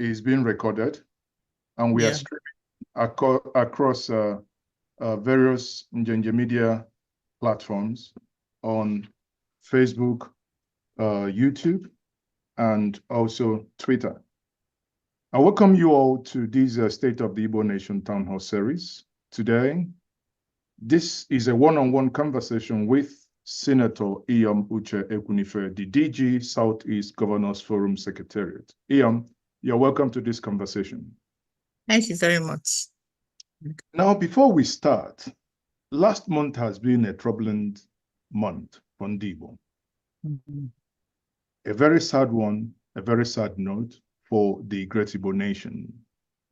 is being recorded, and we are streaming across various Njenje media platforms on Facebook, YouTube, and also Twitter. I welcome you all to this State of the Igbo Nation Town Hall series. Today, this is a one-on-one conversation with Senator Iyom Uche Ekwunife, the DG Southeast Governors Forum Secretariat. Iyom, you're welcome to this conversation. Thank you very much. Now, before we start, last month has been a troubling month for Igbo. A very sad one, a very sad note for the Great Igbo Nation.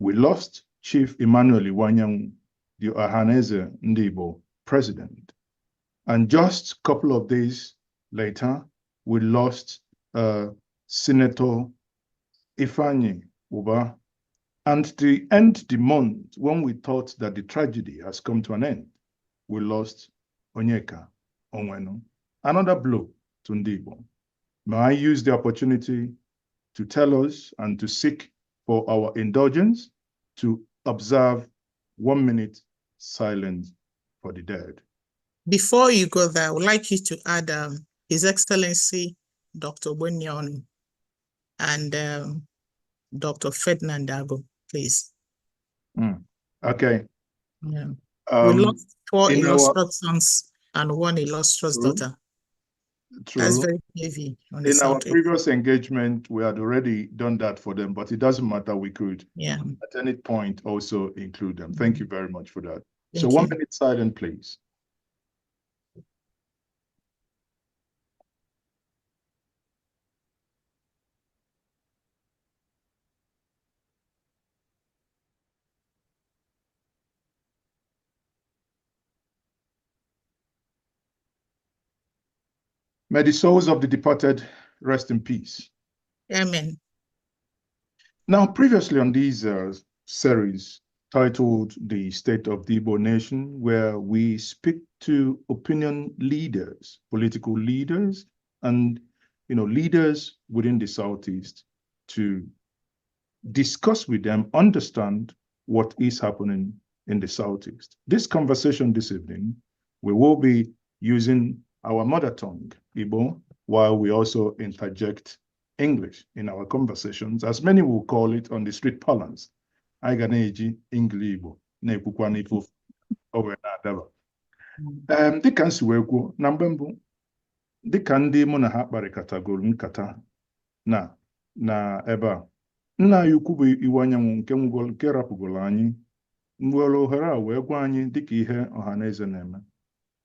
We lost Chief Emmanuel Iwanyanwu, the Ohaneze Igbo president. And just a couple of days later, we lost Senator Ifeanyi Uba. And to end the month, when we thought that the tragedy has come to an end, we lost Onyeka Onwenu. Another blow to Igbo. May I use the opportunity to tell us and to seek for our indulgence to observe 1 minute silence for the dead. Before you go there, I would like you to add His Excellency Dr. Bunyon and Dr. Ferdinand Dago, please. Okay. Yeah. We lost 4 illustrious sons and 1 illustrious daughter. True. That's very heavy. In our previous engagement, we had already done that for them, but it doesn't matter. We could, at any point, also include them. Thank you very much for that. So 1 minute silent, please. May the souls of the departed rest in peace. Amen. Now, previously on these series titled The State of the Igbo Nation, where we speak to opinion leaders, political leaders, and leaders within the Southeast to discuss with them, understand what is happening in the Southeast. This conversation this evening, we will be using our mother tongue, Igbo, while we also interject English in our conversations, as many will call it on the street parlance. I ga na-eji English Igbo na-ekwukwa n'ifu owe na-adaba. Dịka nsi wee kwuo na mgbe mbụ, dịka ndị mụ na ha kparịkọtagoro nkata na ebe a, nna anyị ukwu bụ Iwanyanwu nke rapụgoro anyị nwere ohere a wee gwa anyị dịka ihe ọhaneze na-eme.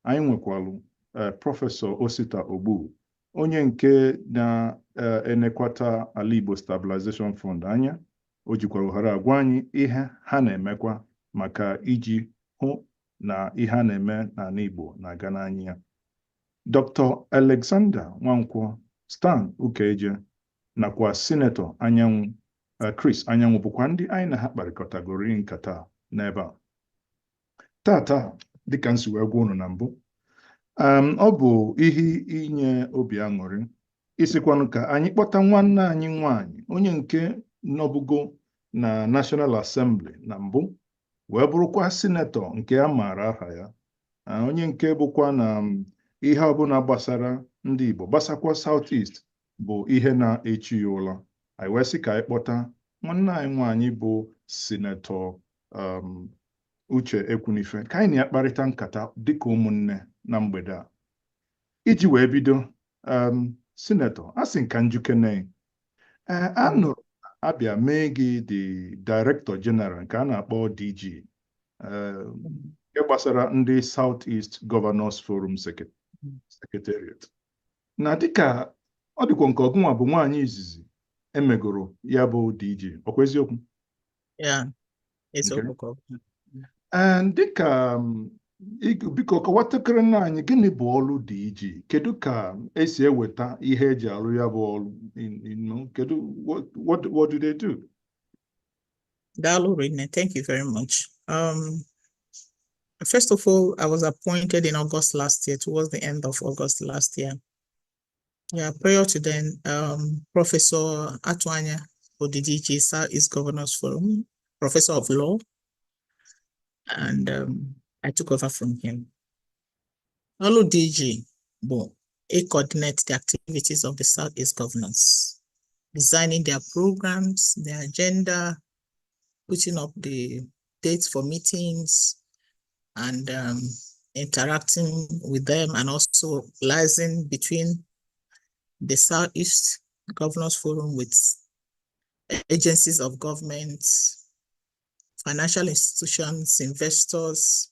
Anyị nwekwalụ Prọfesọ Osita Ogbu, onye nke na-enekwata Ala Igbo Stabilization Fund anya. O jikwara ohere agwa anyị ihe ha na-emekwa maka iji hụ na ihe ha na-eme n'ala Igbo na-aga n'anya. Dr. Alexander Nwankwọ, Stan Ukeje, nakwa Senator Anyanwụ Chris Anyanwụ bụkwa ndị anyị na ha kparịkọtagoro nkata n'ebe a. Tata, dịka nsi wee gwa unu na mbụ, ọ bụ ihe inye obi aṅụrị isikwanụ ka anyị kpọta nwanne anyị nwanyị onye nke nọbugo na National Assembly na mbụ wee bụrụkwa sinetọ nke a maara aha ya, onye nke bụkwa na ihe ọbụla gbasara ndị Igbo gbasakwa Southeast bụ ihe na-echi ya ụla. Anyị wee sị ka anyị kpọta nwanne anyị nwanyị bụ Sinetọ Uche Ekwunife ka anyị na-akparịta nkata dịka ụmụnne na mgbede a. Iji wee bido, Sinetọ, a sị nka njikene, anụrụ abịa mee gị the Director General nke a na-akpọ DG nke gbasara ndị Southeast Governors Forum Secretariat. Na dịka ọ dịkwa nke ọgụnwa bụ nwaanyị izizi emegoro ya bụ DG, ọkwa eziokwu? Yeah, eziokwu. Dịka biko kọwatakịrị nna anyị gịnị bụ ọrụ DG? Kedu ka esi eweta ihe eji arụ ya bụ ọrụ? Kedu, what do they do? Thank you very much. First of all, I was appointed in August last year, towards the end of August last year. Yeah, prior to then, Professor Atwanya for the DG SouthEast Governors Forum, Professor of Law, and I took over from him. Olu DG, it coordinates the activities of the SouthEast governors, designing their programs, their agenda, putting up the dates for meetings, and interacting with them, and also liaising between the SouthEast Governors Forum with agencies of government, financial institutions, investors,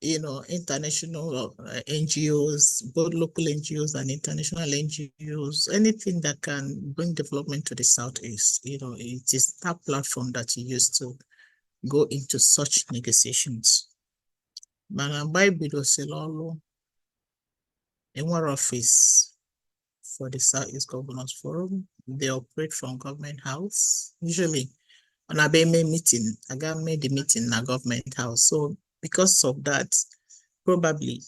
international NGOs, both local NGOs and international NGOs, anything that can bring development to the SouthEast. It is that platform that you use to go into such negotiations. In one office for the SouthEast Governors Forum, they operate from Government House. Usually, on a meeting, I made the meeting in a Government House. So because of that, probably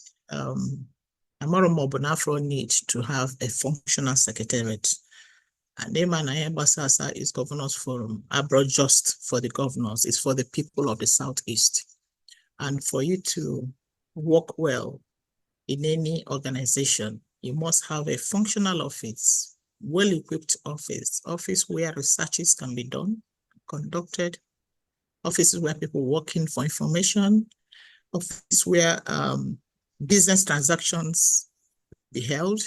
Amaro need to have a functional secretariat. And the SouthEast Governors Forum, I brought just for the governors, it's for the people of the SouthEast. And for you to work well in any organization, you must have a functional office, well-equipped office where researches can be done, conducted, offices where people working for information, office where business transactions be held,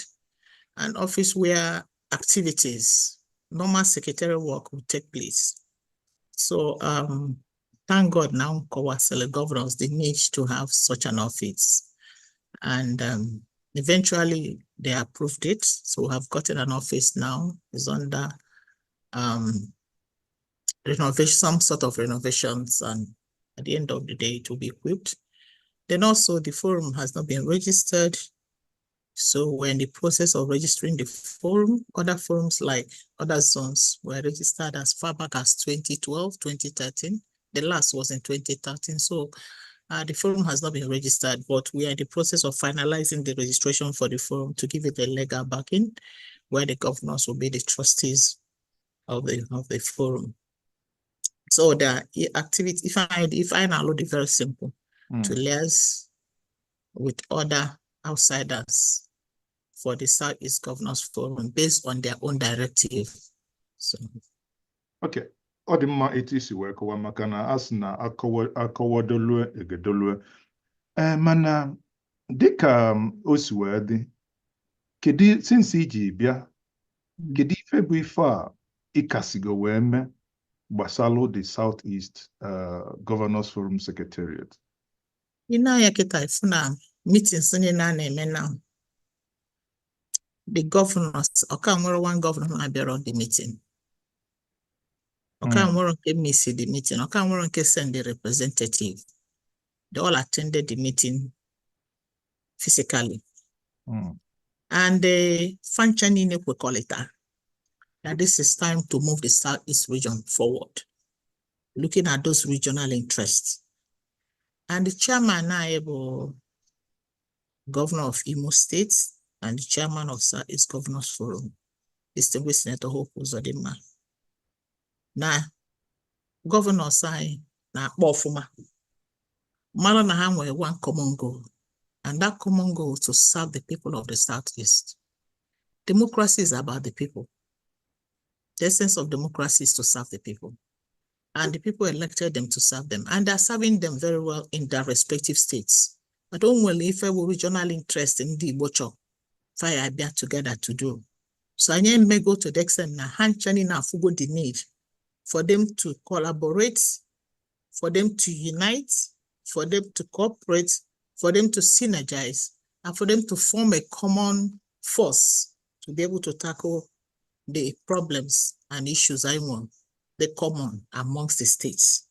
and office where activities, normal secretarial work will take place. So thank God now Kowasele governors, they need to have such an office. And eventually they approved it. So we have gotten an office now. It's under renovation, some sort of renovations, and at the end of the day, it will be equipped. Then also the forum has not been registered. So we're in the process of registering the forum. Other forums like other zones were registered as far back as 2012, 2013. The last was in 2013. So the forum has not been registered, but we are in the process of finalizing the registration for the forum to give it a legal backing, where the governors will be the trustees of the forum. So the activity, if I now load it very simple, to liaise with other outsiders for the SouthEast Governors Forum based on their own directive. So okay. Odima etisi weko wa makana asna akọwadolue egedolue. Mana dịka osiwedi, kedi since iji bịa, kedi ife bụ ife a ikasigo wee me gbasalo the SouthEast Governors Forum Secretariat? ya kita ifuna meetings ni na eme now. The governors, one governor na bịara on the meeting. Miss the meeting. Send the representative. They all attended the meeting physically. And the functioning, we call it that this is time to move the SouthEast region forward, looking at those regional interests. And the chairman, governor of Imo State, and the chairman of SouthEast Governors Forum, distinguished Senator Hope Uzodimma. Now, governor say na Bofuma. Mala na ha nwere one common goal, and that common goal is to serve the people of the SouthEast. Democracy is about the people. The essence of democracy is to serve the people. And the people elected them to serve them. And they're serving them very well in their respective states. But only if I were regional interest in the Igbo fire be together to do. So I may go to the extent na hanchani na fugo the need for them to collaborate, for them to unite, for them to cooperate, for them to synergize, and for them to form a common force to be able to tackle the problems and issues the common amongst the states.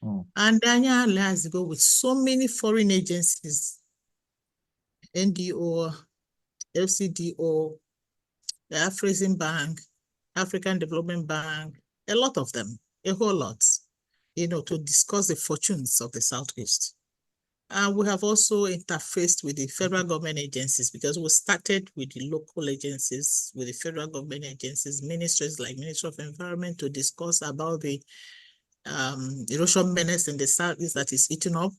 And then let's go with so many foreign agencies, NDO, LCDO, the African Bank, African Development Bank, a lot of them, a whole lot, to discuss the fortunes of the SouthEast. We have also interfaced with the federal government agencies, because we started with the local agencies, with the federal government agencies, ministries like Ministry of Environment, to discuss about the erosion menace in the Southeast that is eating up,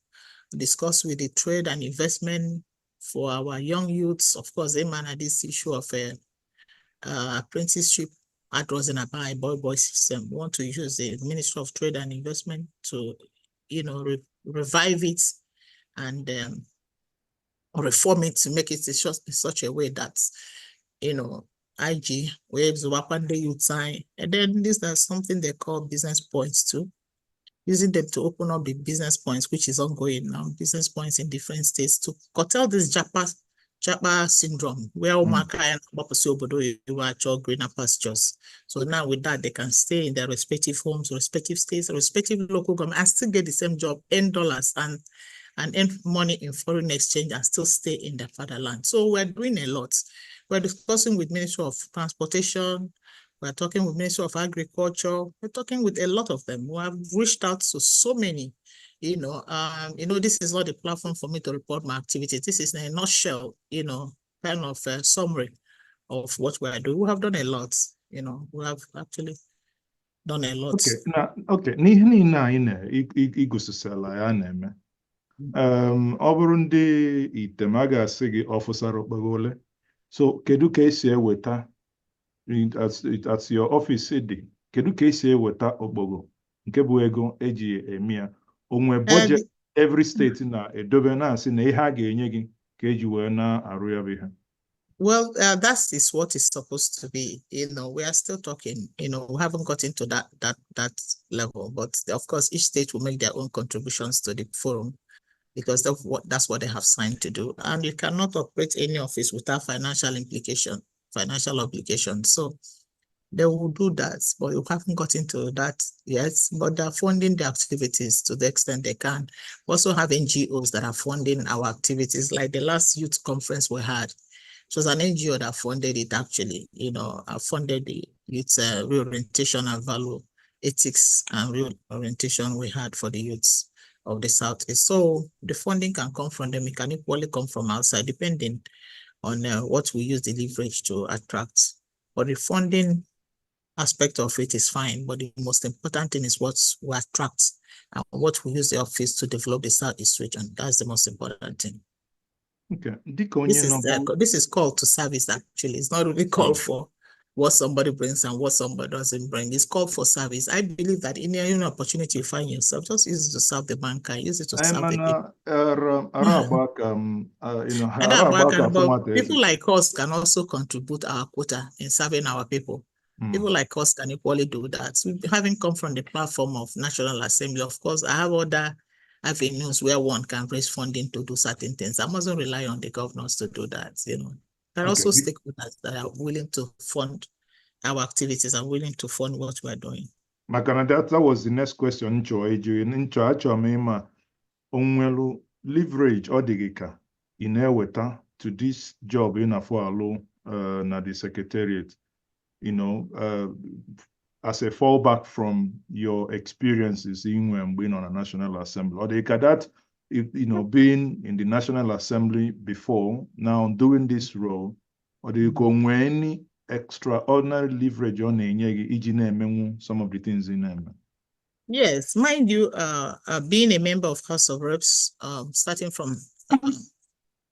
discuss with the trade and investment for our young youths. Of course, they manage this issue of apprenticeship across in a boy system. We want to use the Ministry of Trade and Investment to, revive it and reform it to make it in such a way that, IG waves the youth sign. And then this is something they call business points too, using them to open up the business points, which is ongoing now, business points in different states, to curtail this Japa syndrome, where greener pastures. So now with that, they can stay in their respective homes, respective states, respective local government, and still get the same job, earn dollars and earn money in foreign exchange, and still stay in their fatherland. So we're doing a lot. We're discussing with Ministry of Transportation. We're talking with Ministry of Agriculture. We're talking with a lot of them. We have reached out to so many. This is not a platform for me to report my activities. This is in a nutshell, kind of a summary of what we are doing. We have done a lot. We have actually done a lot. Okay. N'ihe niile anyị igosisala ya na-eme. Ọ bụrụ ndị item a ga-asị gị ọfụsara okpogole. So kedu ka esi eweta at your office dị, kedu ka esi eweta okpogo nke bụ ego eji eme ya? Onwe budget every state na-edobe na-asị na ihe a ga-enye gị ka eji wee na-arụ ya bụ ihe. Well, that is what is supposed to be. We are still talking. We haven't got into that level, but of course, each state will make their own contributions to the forum, because that's what they have signed to do. And you cannot operate any office without financial obligation. So they will do that, but you haven't got into that yet. But they're funding the activities to the extent they can. We also have NGOs that are funding our activities, like the last youth conference we had. It was an NGO that funded it, actually. Funded the youth reorientation and value ethics and reorientation we had for the youths of the Southeast. So the funding can come from them. It can equally come from outside, depending on what we use the leverage to attract. But the funding aspect of it is fine, but the most important thing is what we attract and what we use the office to develop the Southeast region. That's the most important thing. Okay. This is called to service, actually. It's not really called for what somebody brings and what somebody doesn't bring. It's called for service. I believe that in any opportunity you find yourself, just use it to serve the banker, use it to serve the people. People like us can also contribute our quota in serving our people. People like us can equally do that. So having come from the platform of National Assembly, of course, I have other avenues where one can raise funding to do certain things. I mustn't rely on the governors to do that. There are also stakeholders that are willing to fund our activities and willing to fund what we're doing. That was the next question. Onwelu leverage odigika ineweta to this job for alone na the Secretariat, as a fallback from your experiences in being on a National Assembly, or that, being in the National Assembly before, now doing this role, or do you go any extraordinary leverage on some of the things in them? Yes, mind you, being a member of House of Reps, starting from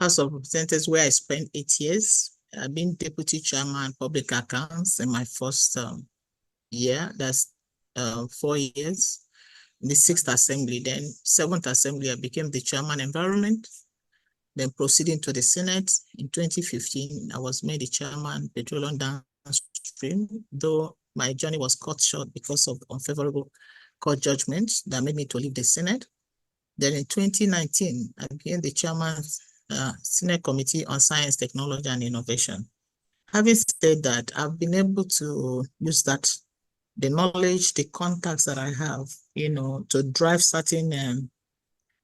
House of Representatives, where I spent 8 years, I've been Deputy Chairman Public Accounts in my first year. That's 4 years. In the 6th Assembly, then 7th Assembly, I became the Chairman Environment. Then proceeding to the Senate in 2015, I was made the Chairman Petroleum Downstream, though my journey was cut short because of unfavorable court judgments that made me to leave the Senate. Then in 2019, I became the Chairman Senate Committee on Science, Technology, and Innovation. Having said that, I've been able to use that, the knowledge, the contacts that I have, to drive certain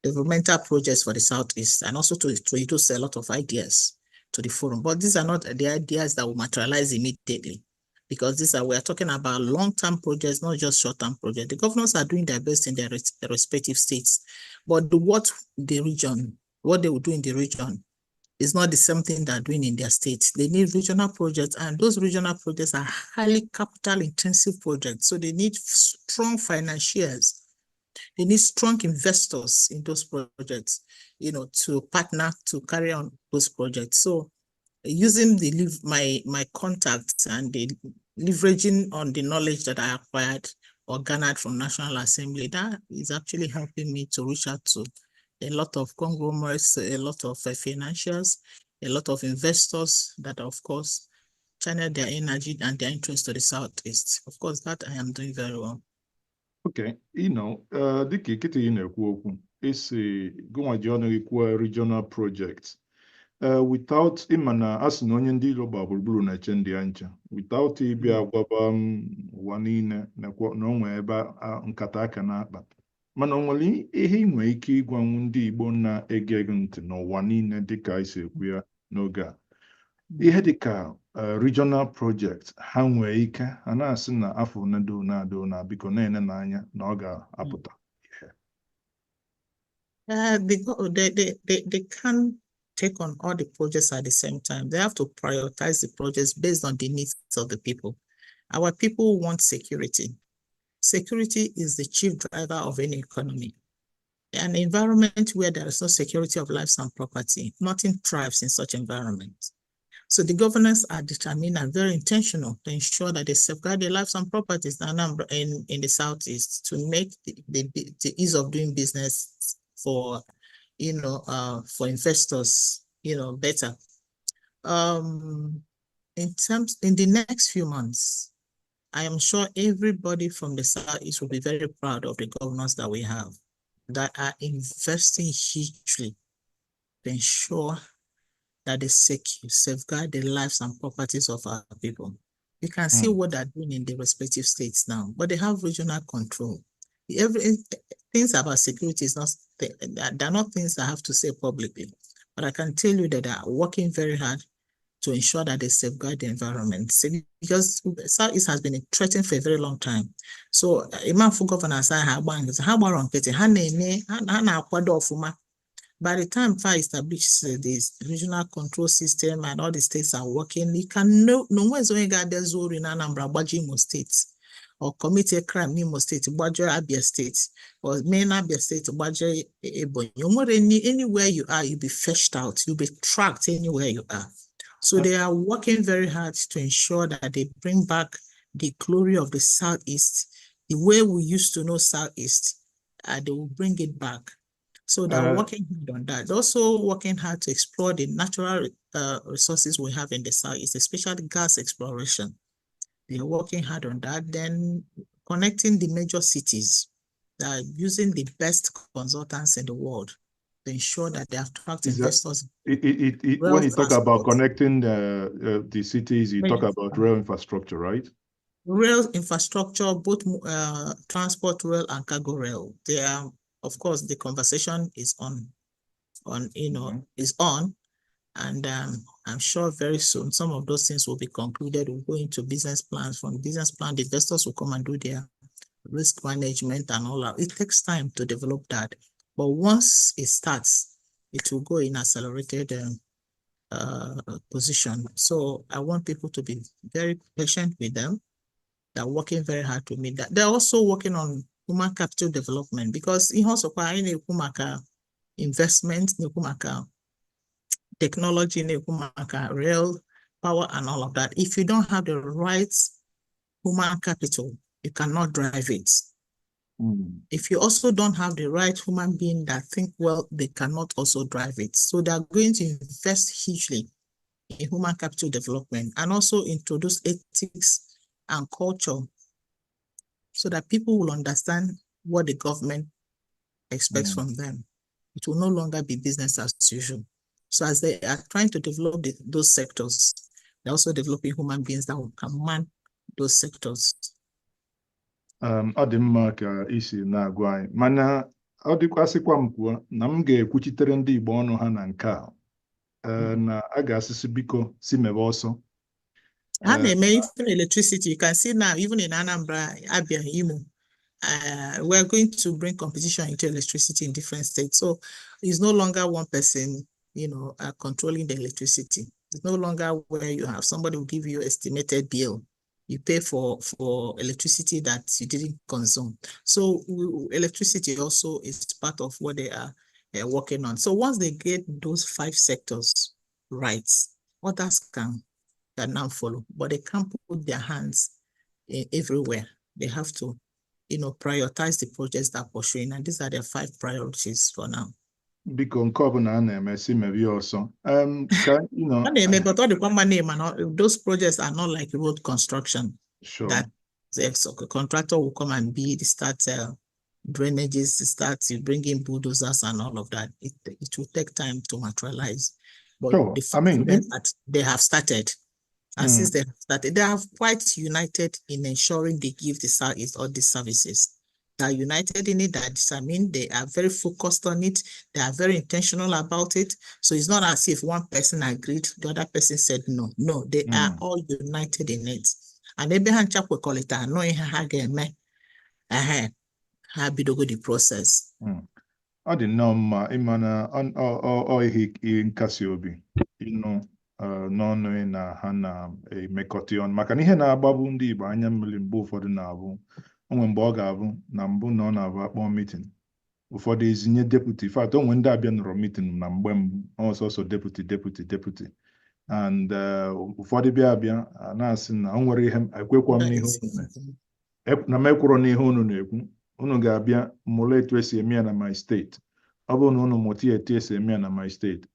developmental projects for the Southeast, and also to introduce a lot of ideas to the forum. But these are not the ideas that will materialize immediately. because we are talking about long-term projects, not just short-term projects. The governors are doing their best in their respective states, but what they will do in the region is not the same thing they're doing in their states. They need regional projects, and those regional projects are highly capital-intensive projects. So they need strong financiers. They need strong investors in those projects, to partner to carry on those projects. So using my contacts and the leveraging on the knowledge that I acquired or garnered from National Assembly, that is actually helping me to reach out to a lot of conglomerates, a lot of financiers, a lot of investors that, of course, channel their energy and their interest to the Southeast. Of course, that I am doing very well. Okay, dịka kịta ị na-ekwu okwu, isi gụnwa ji ọnụ ikwu regional projects. Without imana asị na onye ndị ilo gba gburugburu na-eche ndị ya nche, without ịbịa gwaba ụwa niile na onwe ebe nkata aka na-akpa, mana onwere ihe ị nwere ike ịgwanwu ndị Igbo na-ege ntị n'ụwa niile dịka isi ekwu ya n'oge a, ihe dịka regional project ha nwere ike a na-asị na afọ na-ado na biko na-ene n'anya na ọ ga-apụta ihe. They can take on all the projects at the same time. They have to prioritize the projects based on the needs of the people. Our people want security. Security is the chief driver of any economy. An environment where there is no security of lives and property, nothing thrives in such environment. So the governors are determined and very intentional to ensure that they safeguard the lives and properties in the Southeast to make the ease of doing business for investors, better. In the next few months, I am sure everybody from the Southeast will be very proud of the governors that we have that are investing hugely to ensure that they safeguard the lives and properties of our people. You can see what they're doing in the respective states now, but they have regional control. Things about security they're not things I have to say publicly, but I can tell you that they are working very hard to ensure that they safeguard the environment, because Southeast has been threatened for a very long time. So, governors by the time I establish this regional control system and all the states are working, you can no one's going to get the zone in Anambra, Bajimo states, or commit a crime in Imo State, Bajo Abia State, or main Abia State, Bajo Ebonyi. Anywhere you are, you'll be fetched out, you'll be tracked anywhere you are. So they are working very hard to ensure that they bring back the glory of the Southeast, the way we used to know Southeast, they will bring it back. So they're working hard on that. They're also working hard to explore the natural resources we have in the Southeast, especially gas exploration. They're working hard on that. Then connecting the major cities, they're using the best consultants in the world to ensure that they attract investors. When you talk about connecting the cities, you talk about rail infrastructure, right? Rail infrastructure, both transport rail and cargo rail. They are, of course, the conversation is on, is on, and I'm sure very soon some of those things will be concluded. We'll go into business plans. From business plan, the investors will come and do their risk management and all that. It takes time to develop that, but once it starts, it will go in accelerated position. So I want people to be very patient with them. They're working very hard to meet that. They're also working on human capital development, because in also investment, technology, rail, power, and all of that. If you don't have the right human capital, you cannot drive it. If you also don't have the right human being that think well, they cannot also drive it. So they're going to invest hugely in human capital development and also introduce ethics and culture so that people will understand what the government expects from them. It will no longer be business as usual. So as they are trying to develop those sectors, they're also developing human beings that will command those sectors. Ọ dị mma ka isi na-agwa anyị, mana ọ dịkwasịkwa m kwuo na m ga-ekwuchitere ndị Igbo ọnụ ha na nke a, na a ga-asịsị biko si mebe ọsọ. And they may even electricity. You can see now, even in Anambra, Abia, Imo, we're going to bring competition into electricity in different states. So it's no longer one person, controlling the electricity. It's no longer where you have somebody will give you estimated bill. You pay for electricity that you didn't consume. So electricity also is part of what they are working on. So once they get those 5 sectors right, others can now follow, but they can't put their hands everywhere. They have to, prioritize the projects that are pursuing, and these are their 5 priorities for now. Biko nke ọbụla a na-emesi mebi ọsọ. But all the common name and those projects are not like road construction. Sure. That the contractor will come and start drainages, you bring in bulldozers and all of that. It will take time to materialize. But sure. They have started. And since they have started, they are quite united in ensuring they give the SouthEast all these services. They are united in it. They are very focused on it. They are very intentional about it. So it's not as if one person agreed, the other person said no. No, they are all united in it. And Abraham Chapel call it knowing how bidogo the process. Ọ dị nnọọ mma ịma na ihe nkasi obi n'ọnụ na ha na-emekọta ọnụ maka na ihe na-agbabụ ndị Igbo anya mmiri mgbe ụfọdụ na-abụ onwe mgbe ọ ga-abụ na mbụ na ọ na-abụ akpọ mitin ụfọdụ ezinye deputy fat onwe ndị abịa nọrọ mitin na mgbe mbụ ọsọsọ deputy and ụfọdụ bịa na-asị na o nwere ihe ekwekwa m n'ihe na m ekwuru n'ihe unu na-ekwu unu ga-abịa mụrụ etu esi eme ya na my steeti ọ bụrụ na unu mụta etu esi eme ya na my steeti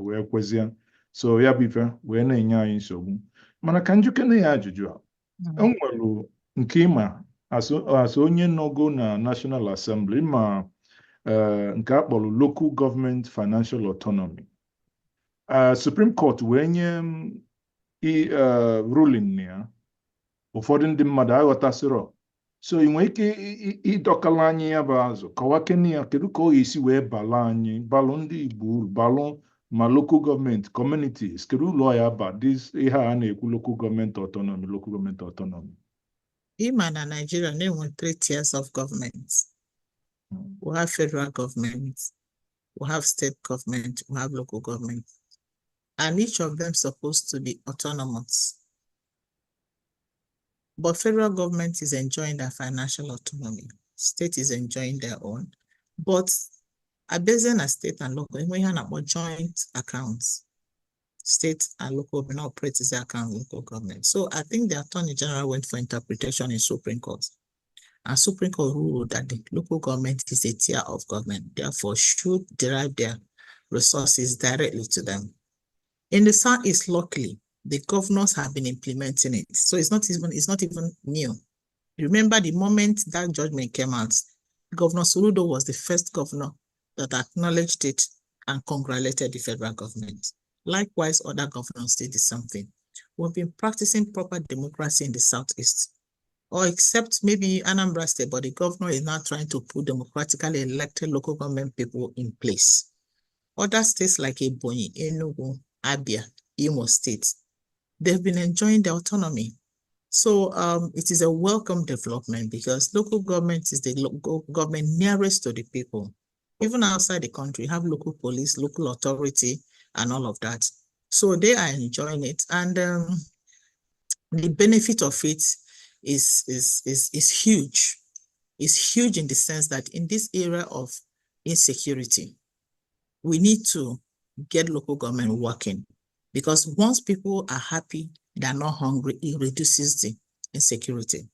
wee kwezie so ya bụ ife wee na-enye anyị nsogbu mana ka njikere ya ajụjụ a enwere nke ịma asụ onye nọgo na National Assembly ma nke a kpọrọ Local Government Financial Autonomy Supreme Court wee nye ruling na ya ụfọdụ ndị mmadụ aghọtasịrọ so ị nwere ike ịdọkala anyị ya bụ azụ kọwakene ya kedu ka ọ ga-esi wee balụ ndị Igbo uru balụ ma local government communities kedu ụlọ ya ba ihe a na-ekwu local government autonomy. Ịma na Nigeria na-enwe 3 tiers of government. We have federal government, we have state government, we have local government, and each of them supposed to be autonomous. But federal government is enjoying their financial autonomy. State is enjoying their own. But a business state and local, we have joint accounts. State and local government operate as their account local government. So I think the Attorney General went for interpretation in Supreme Court. And Supreme Court ruled that the local government is a tier of government, therefore should derive their resources directly to them. In the SouthEast, luckily, the governors have been implementing it. So it's not even new. Remember the moment that judgment came out, Governor Soludo was the first governor that acknowledged it and congratulated the federal government. Likewise, other governors did the same thing. We've been practicing proper democracy in the SouthEast, or except maybe Anambra State, but the governor is now trying to put democratically elected local government people in place. Other states like Ebonyi, Enugu, Abia, Imo State, they've been enjoying their autonomy. So it is a welcome development because local government is the local government nearest to the people. Even outside the country, you have local police, local authority, and all of that. So they are enjoying it. And the benefit of it is huge. It's huge in the sense that in this era of insecurity, we need to get local government working. Because once people are happy, they're not hungry, it reduces the insecurity.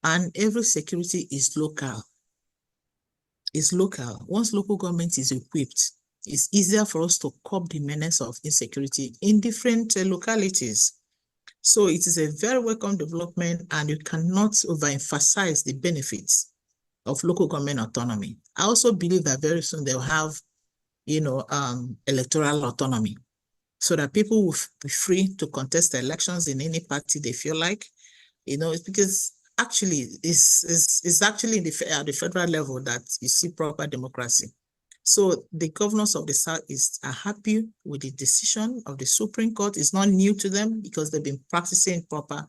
And every security is local. It's local. Once local government is equipped, it's easier for us to curb the menace of insecurity in different localities. So it is a very welcome development, and you cannot overemphasize the benefits of local government autonomy. I also believe that very soon they'll have, electoral autonomy, so that people will be free to contest the elections in any party they feel like, because actually it's actually at the federal level that you see proper democracy. So the governors of the Southeast are happy with the decision of the Supreme Court. It's not new to them because they've been practicing proper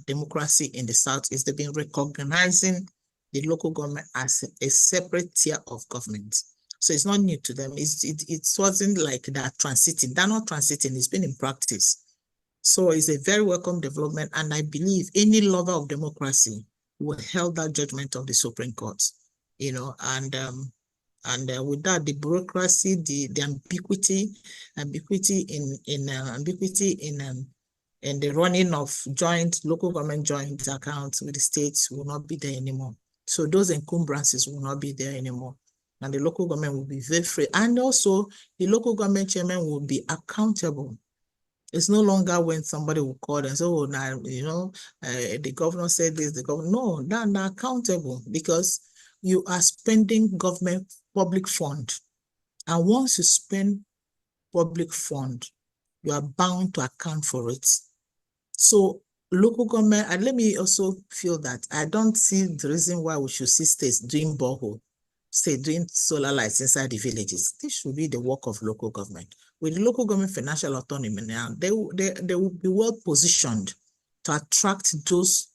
democracy in the Southeast. They've been recognizing the local government as a separate tier of government. So it's not new to them. It wasn't like they're transiting. They're not transiting. It's been in practice. So it's a very welcome development. And I believe any lover of democracy will hail that judgment of the Supreme Court, you know, and with that, the bureaucracy, the ambiguity in the running of local government joint accounts with the states will not be there anymore. So those encumbrances will not be there anymore. And the local government will be very free. And also the local government chairman will be accountable. It's no longer when somebody will call and say, oh, now, you know, the governor said this, the governor. No, they're not accountable because you are spending government public fund. And once you spend public fund, you are bound to account for it. So local government, and let me also feel that I don't see the reason why we should see states doing borehole, states doing solar lights inside the villages. This should be the work of local government. With the local government financial autonomy now, they will be well positioned to attract those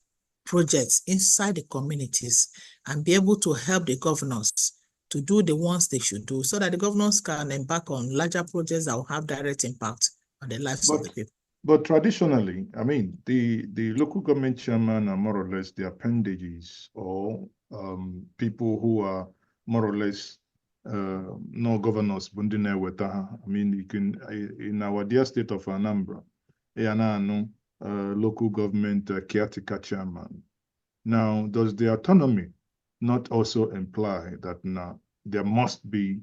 projects inside the communities and be able to help the governors to do the ones they should do so that the governors can embark on larger projects that will have direct impact on the lives of the people. But traditionally, I mean, the local government chairman are more or less the appendages or people who are more or less no governors. I mean, you can, in our dear state of Anambra, local government caretaker chairman. Now, does the autonomy not also imply that now there must be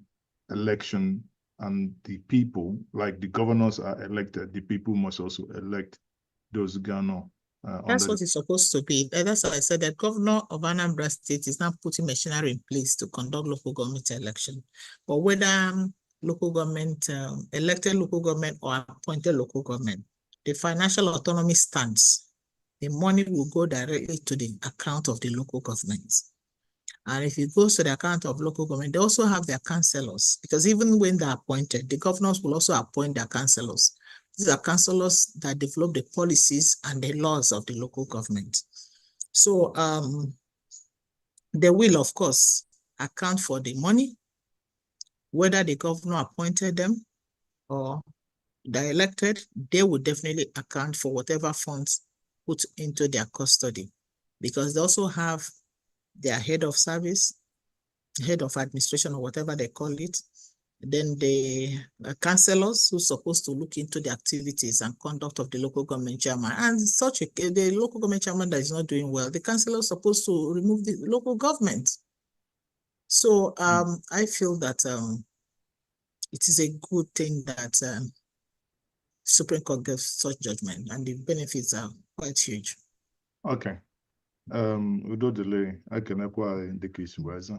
election and the people, like the governors are elected, the people must also elect those Ghana? That's what it's supposed to be. That's why I said that governor of Anambra State is now putting machinery in place to conduct local government election. But whether local government, elected local government or appointed local government, the financial autonomy stands. The money will go directly to the account of the local governments. And if it goes to the account of local government, they also have their councillors, because even when they're appointed, the governors will also appoint their councillors. These are councillors that develop the policies and the laws of the local government. So they will, of course, account for the money, whether the governor appointed them or they're elected, they will definitely account for whatever funds put into their custody, because they also have their head of service, head of administration, or whatever they call it. Then the councillors who are supposed to look into the activities and conduct of the local government chairman. And the local government chairman that is not doing well, the councillor is supposed to remove the local government. So I feel that it is a good thing that Supreme Court gives such judgment, and the benefits are quite huge. Okay. Udo delay, I can acquire in the case wise.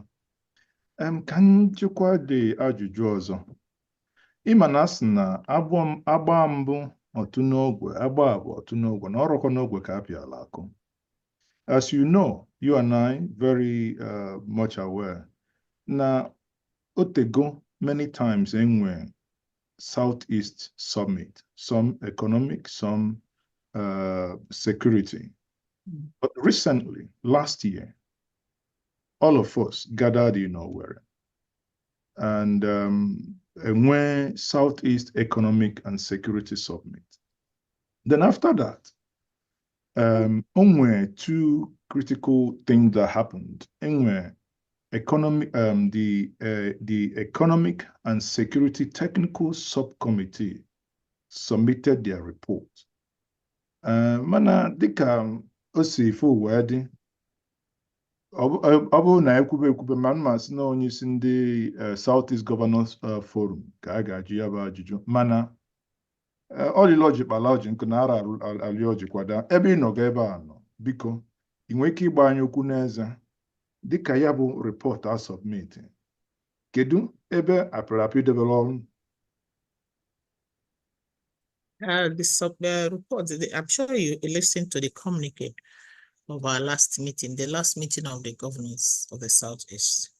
Can you quite the ajụjụ ọzọ? Ịma na asị na agba mbụ otu n'ogwe, agba abụọ otu n'ogwe, na ọrụkọ n'ogwe ka apịala akụ. As you know, you and I very much aware, na otego many times enwe Southeast Summit, some economic, some security. But recently, last year, all of us gathered in Owerri, and when Southeast Economic and Security Summit. Then after that, only two critical things that happened. The Economic and Security Technical Subcommittee submitted their report. Mana dịka o si ife ụwa dị, ọ bụrụ na ekwube ma mma sị na onye isi ndị Southeast Governors Forum ka a ga-ajụ ya bụ ajụjụ, mana ọlịla ọjị kpala ọjị nkụ na ara alị ọjị kwada ebe ị nọga ebe a nọ, biko ị nwee ike ịgba anyị okwu n'eze dịka ya bụ report a submit. Kedu ebe apịrịapị debere ọrụ? The report, I'm sure you listened to the communique of our last meeting, the last meeting of the governors of the Southeast.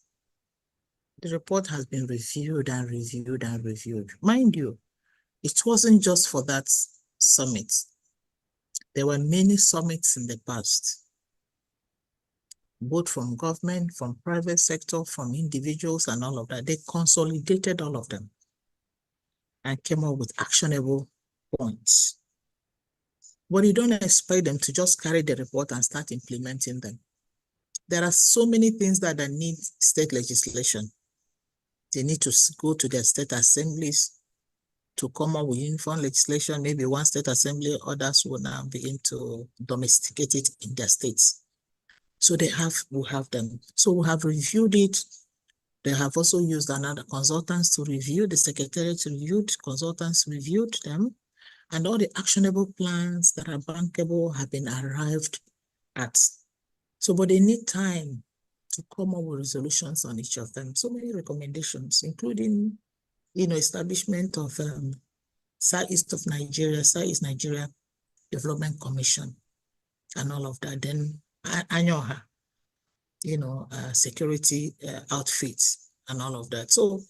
the report has been reviewed and reviewed and reviewed. Mind you, it wasn't just for that summit. There were many summits in the past, both from government, from private sector, from individuals and all of that. They consolidated all of them and came up with actionable points. But you don't expect them to just carry the report and start implementing them. There are so many things that need state legislation. They need to go to their state assemblies to come up with uniform legislation. Maybe one state assembly, others will now begin to domesticate it in their states. So we have them. So we have reviewed it. They have also used another consultants to review. The Secretariat reviewed, consultants reviewed them, and all the actionable plans that are bankable have been arrived at. So, but they need time to come up with resolutions on each of them. So many recommendations, including, establishment of SouthEast of Nigeria, SouthEast Nigeria Development Commission, and all of that. Then Anyoha, security outfits and all of that. So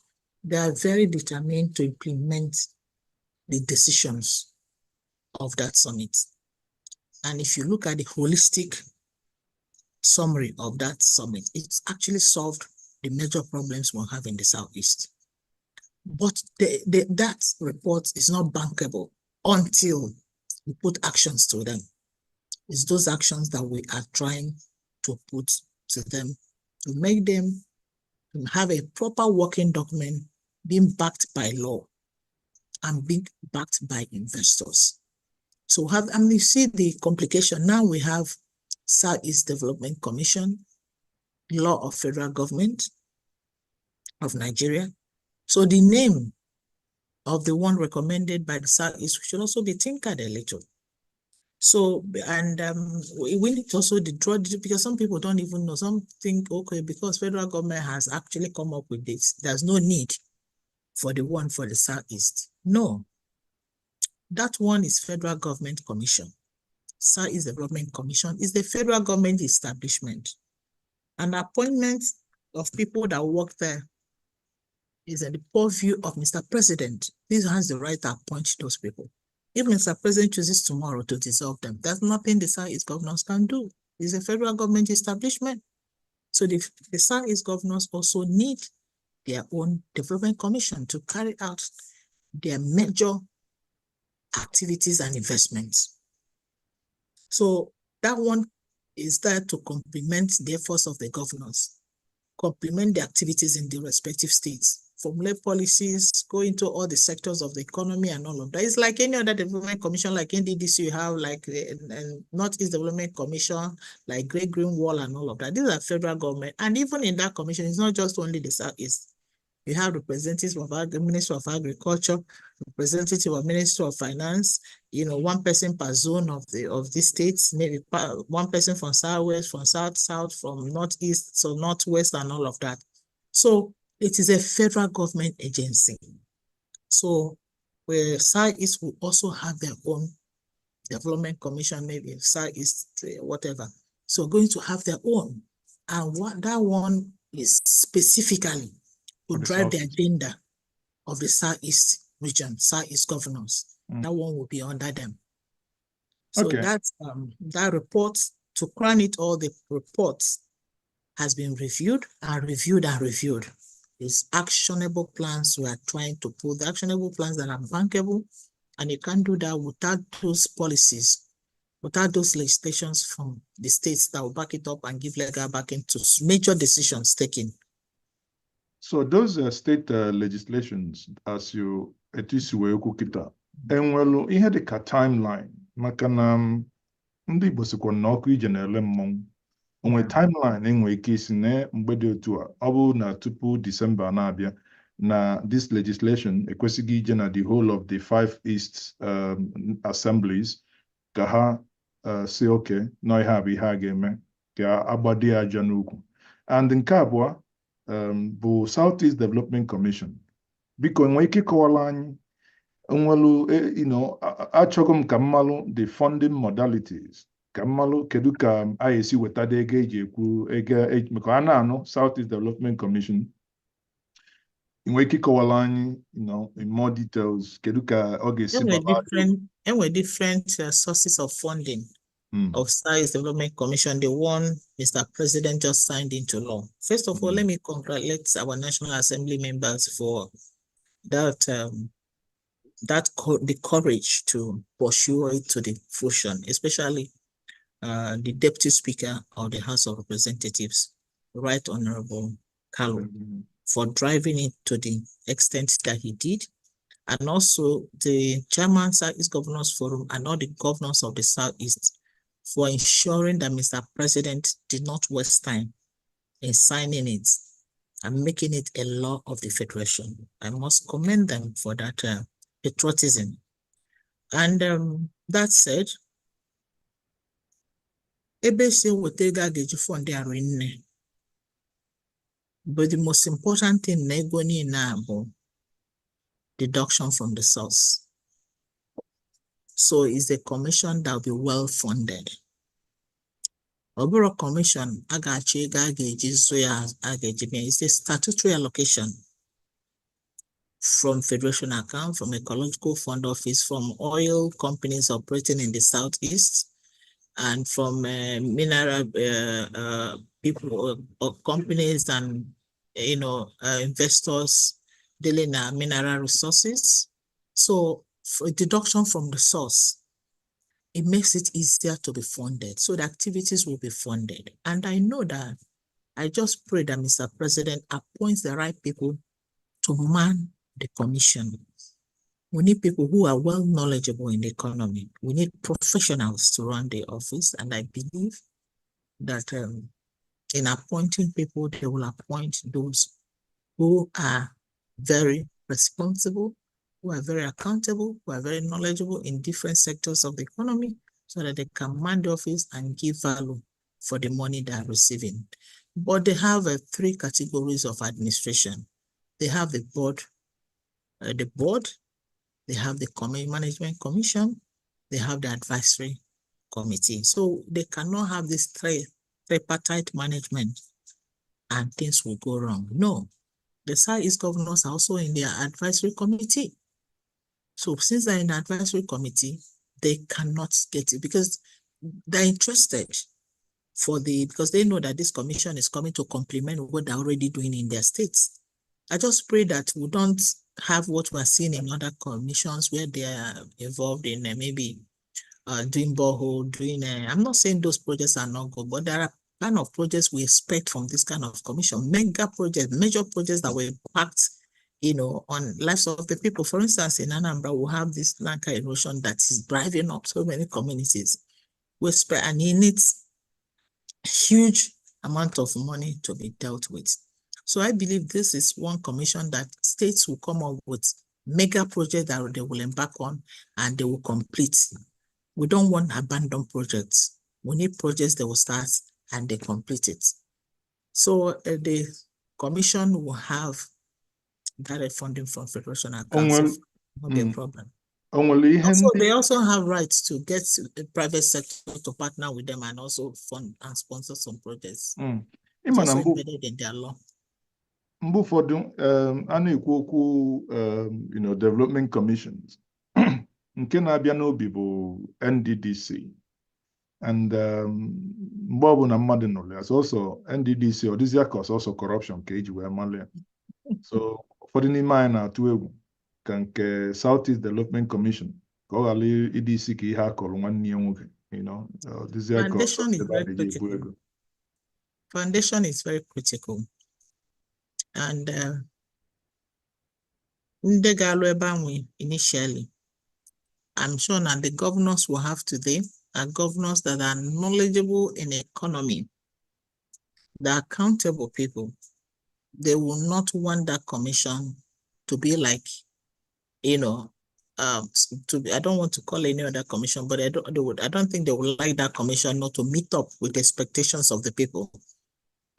they are very determined to implement the decisions of that summit. And if you look at the holistic summary of that summit, it's actually solved the major problems we have in the Southeast. But that report is not bankable until we put actions to them. It's those actions that we are trying to put to them to make them have a proper working document being backed by law and being backed by investors. So you see the complication. Now we have SouthEast Development Commission, law of federal government of Nigeria. So the name of the one recommended by the SouthEast should also be tinkered a little. So, and we need to also draw, because some people don't even know. Some think, okay, because federal government has actually come up with this, there's no need for the one for the SouthEast. No, that one is federal government commission. SouthEast Development Commission is the federal government establishment. An appointment of people that work there is in the purview of Mr. President. He has the right to appoint those people. If Mr. President chooses tomorrow to dissolve them, there's nothing the SouthEast governors can do. It's a federal government establishment. So the SouthEast governors also need their own development commission to carry out their major activities and investments. So that one is there to complement the efforts of the governors, complement the activities in the respective states, formulate policies, go into all the sectors of the economy and all of that. It's like any other development commission, like NDDC, you have like the Northeast Development Commission, like Great Green Wall and all of that. These are federal government. And even in that commission, it's not just only the Southeast. You have representatives of the Ministry of Agriculture, representative of Ministry of Finance, one person per zone of these states, maybe one person from Southwest, from South, from Northeast, so Northwest and all of that. So it is a federal government agency. So where Southeast will also have their own development commission, maybe Southeast, whatever. So going to have their own. And what that one is specifically to drive the agenda of the Southeast region, Southeast governors. That one will be under them. So that's that report, to crown it all, the reports has been reviewed and reviewed and reviewed. It's actionable plans we are trying to put, the actionable plans that are bankable, and you can't do that without those policies, without those legislations from the states that will back it up and give legal backing to major decisions taken. So those state legislations, as you etisiwe kita, enwelu ihe dịka timeline, maka na ndị Igbo sikwa n'ọkụ ije na-ele mmọnwụ. Onwe timeline enwe ike isi na mgbe dị otu a, ọ bụ na tupu December na-abịa, na this legislation ekwesịghị ije na the whole of the 5 East assemblies ka ha si okay, na ihe a bụ ihe a ga-eme ka agbadi aja n'ukwu. And nke abụọ bụ Southeast Development Commission. Biko enwe ike kọwara anyị nwelu achọghị m ka mmalụ the funding modalities, ka mmalụ kedu ka a esi wetada ego eji ekwu ego, maka a na-anụ Southeast Development Commission in more details. Different sources of funding of SouthEast Development Commission, the one Mr. President just signed into law. First of all, let me congratulate our National Assembly members for that the courage to pursue it to the fruition, especially the Deputy Speaker of the House of Representatives, Right Honorable Kalu, for driving it to the extent that he did, and also the Chairman SouthEast Governors Forum and all the governors of the SouthEast for ensuring that Mr. President did not waste time in signing it and making it a law of the Federation. I must commend them for that patriotism. And that said, but the most important thing is deduction from the source. So it's a commission that will be well funded. Overall commission, it's a statutory allocation from Federation account, from Ecological Fund Office, from oil companies operating in the Southeast, and from mineral people or companies and investors dealing in mineral resources. So for deduction from the source, it makes it easier to be funded. So the activities will be funded. And I know that I just pray that Mr. President appoints the right people to man the commission. We need people who are well knowledgeable in the economy. We need professionals to run the office. And I believe that in appointing people, they will appoint those who are very responsible, who are very accountable, who are very knowledgeable in different sectors of the economy, so that they can man the office and give value for the money they are receiving. But they have three categories of administration. They have the board, they have the management commission, they have the advisory committee. So they cannot have this tripartite management and things will go wrong. No, the SouthEast governors are also in their advisory committee. So since they're in the advisory committee, they cannot get it because they're interested because they know that this commission is coming to complement what they're already doing in their states. I just pray that we don't have what we're seeing in other commissions where they are involved in maybe doing borehole, I'm not saying those projects are not good, but there are kind of projects we expect from this kind of commission, mega projects, major projects that will impact, on lives of the people. For instance, in Anambra, we have this land erosion that is driving up so many communities. And it needs huge amount of money to be dealt with. So I believe this is one commission that states will come up with mega projects that they will embark on and they will complete. We don't want abandoned projects. We need projects that will start and they complete it. So the commission will have direct funding from Federation accounts. Not be a problem. Also, they also have rights to get the private sector to partner with them and also fund and sponsor some projects. It's also embedded in their law. Development commissions. Nke na-abịa n'obi bụ NDDC. And mgbe ọbụla mmadụ nụrụ ya, also NDDC ọ dịzịa ka also corruption ka eji wee malụ ya. So ụfọdụ n'ime anyị na-atụ egwu ka nke SouthEast Development Commission ka ọ ghara ịdị isi ka ihe a kọrọ nwanne ya nwoke. Foundation is very critical. And ndị ga-alụ ebe ahụ initially, I'm sure that the governors will have today are governors that are knowledgeable in economy. They're accountable people. They will not want that commission to be like, I don't want to call any other commission, but I don't think they would like that commission not to meet up with the expectations of the people.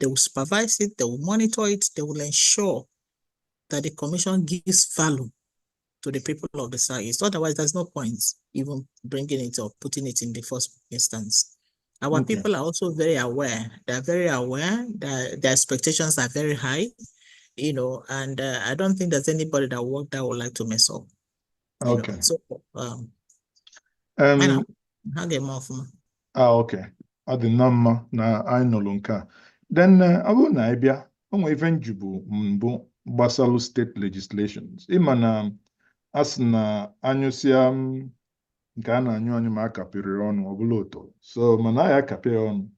They will supervise it, they will monitor it, they will ensure that the commission gives value to the people of the SouthEast. Otherwise, there's no point even bringing it or putting it in the first instance. Our people are also very aware. They're very aware that their expectations are very high. you know, and I don't think there's anybody that worked that would like to mess up. Okay. Know? So, okay. Ọ dị nnọọ mma na anyị nụrụ nke a. Then ọ bụrụ na anyị bịa, o nwere ife njibu mbụ gbasalụ state legislations. Ịma na a sị na anyụsịa nke a na-anyụ ma a kapịrị ọnụ ọ bụla ụtọ. So mana anyị akapịa ọnụ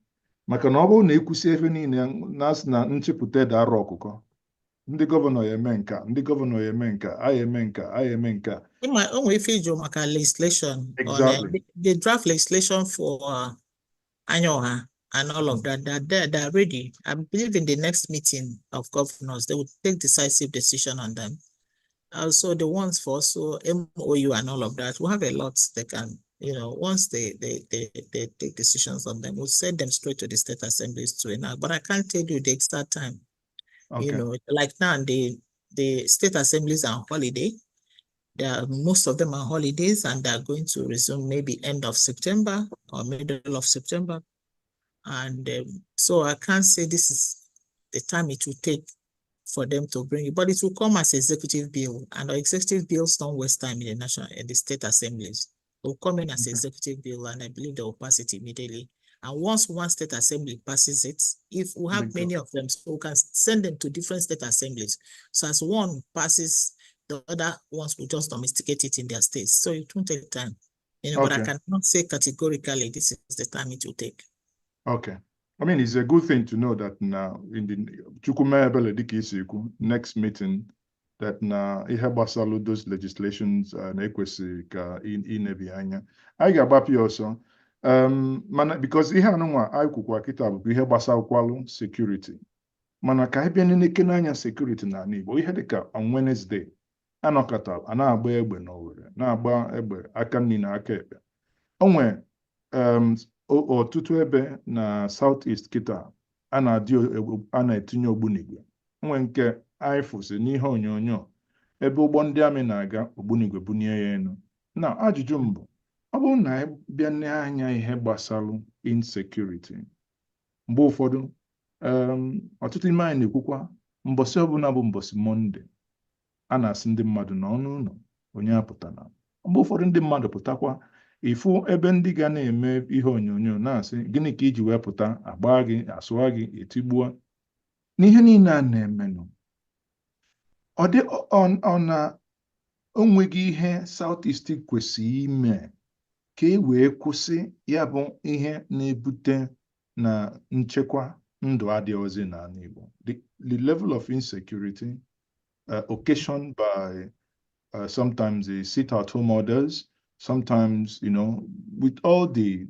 maka na ọ bụrụ na ekwusi efe niile na asị na nchịpụta ede arụ ọkụkọ, ndị gọvanọ ya eme nka, ndị gọvanọ ya eme nka, anyị eme nka, anyị eme nka. Maka legislation. Exactly. The draft legislation for Anyoha and all of that, they're ready. I believe in the next meeting of governors, they will take decisive decision on them. Also, the ones for also MOU and all of that, we'll have a lot they can, you know, once they take decisions on them, we'll send them straight to the state assemblies to enact. But I can't tell you the exact time. Okay. You know, like now, the state assemblies are on holiday. Most of them are holidays, and they're going to resume maybe end of September or middle of September. And so I can't say this is the time it will take for them to bring it, but it will come as executive bill, and our executive bills don't waste time in the state assemblies. It will come in as executive bill, and I believe they will pass it immediately. And once one state assembly passes it, if we have many of them, so we can send them to different state assemblies. So as one passes, the other ones will just domesticate it in their states. So it won't take time. You know, but I cannot say categorically this is the time it will take. Okay. I mean, it's a good thing to know that now in the next meeting, that now ihe gbasara those legislations na-ekwesị ka inebi anya. I ga-agbapụ ọsọ. Because ihe anụnwa anyị kwukwa kịta bụ ihe gbasara security. Mana ka anyị bịa n'eke n'anya security na Igbo, ihe dịka on Wednesday, anọkọta a na-agba egbe n'Owerri, na-agba egbe aka nri na aka ekpe. O nwere ọtụtụ ebe na SouthEast kịta a na-etinye ogbunigwe. Nwee nke anyị fụsị n'ihe onyonyo ebe ụgbọ ndị amị na-aga ogbunigwe bunie ya enu. Na ajụjụ mbụ, ọ bụrụ na anyị bịa n'anya ihe gbasara insecurity, mgbe ụfọdụ ọtụtụ ime anyị na-ekwukwa mbọsị ọbụla bụ mbọsị Mọnde a na-asị ndị mmadụ n'ọnụ ụlọ onye apụtana. Mgbe ụfọdụ ndị mmadụ pụtakwa ifu ebe ndị ga na-eme ihe onyonyo na-asị gịnị ka iji wee pụta, agba gị, asụa gị, etigbuo. N'ihe niile a na-emenụ, ọ na onweghị ihe SouthEast kwesịrị ime ka e wee kwụsị ya bụ ihe na-ebute na nchekwa ndụ adịghịzi n'ala Igbo. The level of insecurity occasioned by sometimes the sit-at-home orders, sometimes, you know, with all the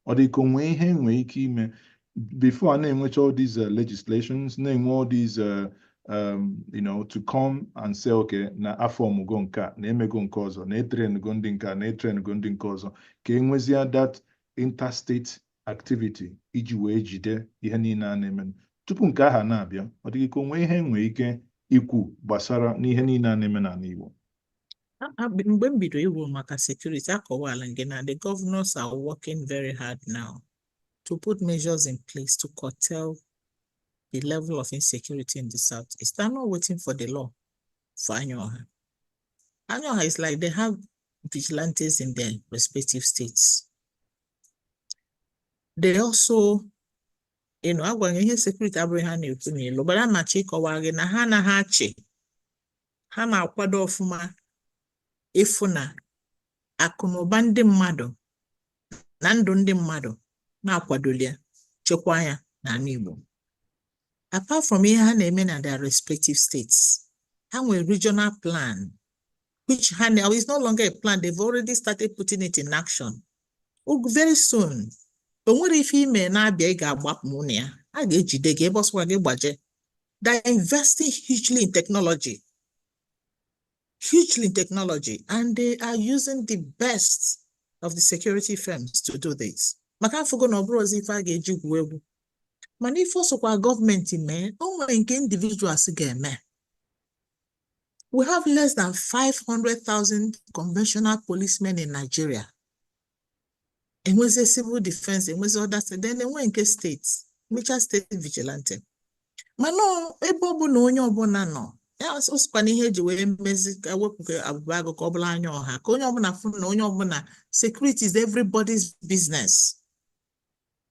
or they can before I all these legislations, all these you know, to come and say, okay, na afọ go nka, na eme go nke ọzọ, na train go ndị nka, na train go ndị nke ọzọ, ka enwezia that interstate activity iji wee jide ihe niile a na-eme. Tupu nke aha na-abịa, ọ dịghị ka onwe ihe nwee ike ikwu gbasara n'ihe niile a na-eme n'ala Igbo. Mgbe m bido iwu maka security, akọwala nke na the governors are working very hard now to put measures in place to curtail the level of insecurity in the SouthEast. They're not waiting for the law for Anyoha. Anyoha is like they have vigilantes in their respective states. They also, you know, agwanye security Abraham na-ekwu but I'm not ịkọwa na ha na ha chi. Ha na-akwado ọfụma ịfụ na akụnụba ndị mmadụ na ndụ ndị mmadụ na-akwadoli ya, chekwa ya n'ala Igbo. Apart from ihe ha na-eme na their respective states, ha nwere regional plan, which now is no longer a plan. They've already started putting it in action. Very soon, onwere ife ime na-abịa ị ga-agbapụ mụ ya, a ga-ejide gị ebe ọsọkwa gị gbaje. They're investing hugely in technology. And they are using the best of the security firms to do this. Maka afọ na ọbụrụ ozi ife a ga-eji gwuo egwu. Mana ife ọsọkwa gọọmenti mee, o nwere nke individuals ga-eme. We have less than 500,000 conventional policemen in Nigeria. Enweze civil defense, enweze other state, then enwe nke states, major state vigilante. Mano, ebo bu no onye ọbụla nọ. Ya osikwa n'ihe eji wee mezi ka wepụ abụba agụ ka ọ bụla anya ọha ka onye ọbụla fụ na onye ọbụla security is everybody's business.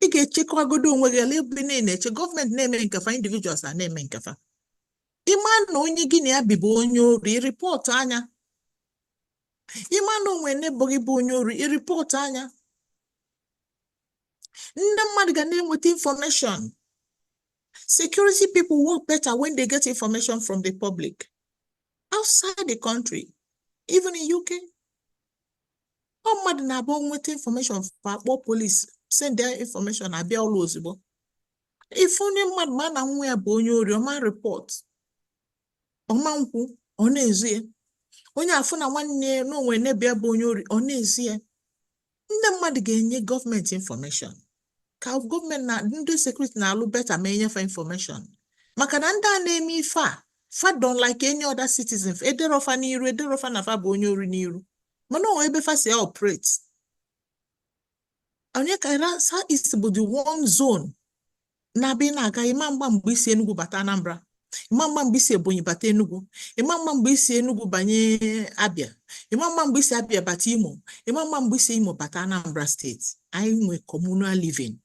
Ị ga-echekwagodo onwe gị ala ebe na-eche gọọmenti na-eme nkefa individuals na-eme nkefa. Ịma na onye gị na ya bi bụ onye ori ripọt anya. Ịma na onwe nebo gị bụ onye ori ripọt anya. Ndị mmadụ ga na-enweta information. Security people work better when they get information from the public. Outside the country, even in UK, mmadụ na-abụ nweta information for police, send their information abịa ụlọ ozugbo. If onye mmadụ ma na nwa ya bụ onye ori, ọma report, ọma nkwu, ọ na-ezu ya. Onye afụ na nwanne n'onwe n'ebe bụ onye ori, ọ na-ezu ya. Ndị mmadụ ga-enye gọọmenti information. Ka gọọmenti na ndị security na-alụ beta ma enyefe information. Maka na ndị a na-eme ife a, fa don't like any other citizen. Ederofa n'iru, ederofa na fa bụ onye ori n'iru. Mana o ebe fa si operate. Onye ka SouthEast bụ the one zone na-abịa na-aga ịma mgba mgbe isi Enugu bata Anambra. Ịma mgba mgbe isi Ebonyi bata Enugu. Ịma mgba mgbe isi Enugu banye Abia. Ịma mgba mgbe isi Abia bata Imo. Ịma mgba mgbe isi Imo bata Anambra State. Anyị nwe communal living.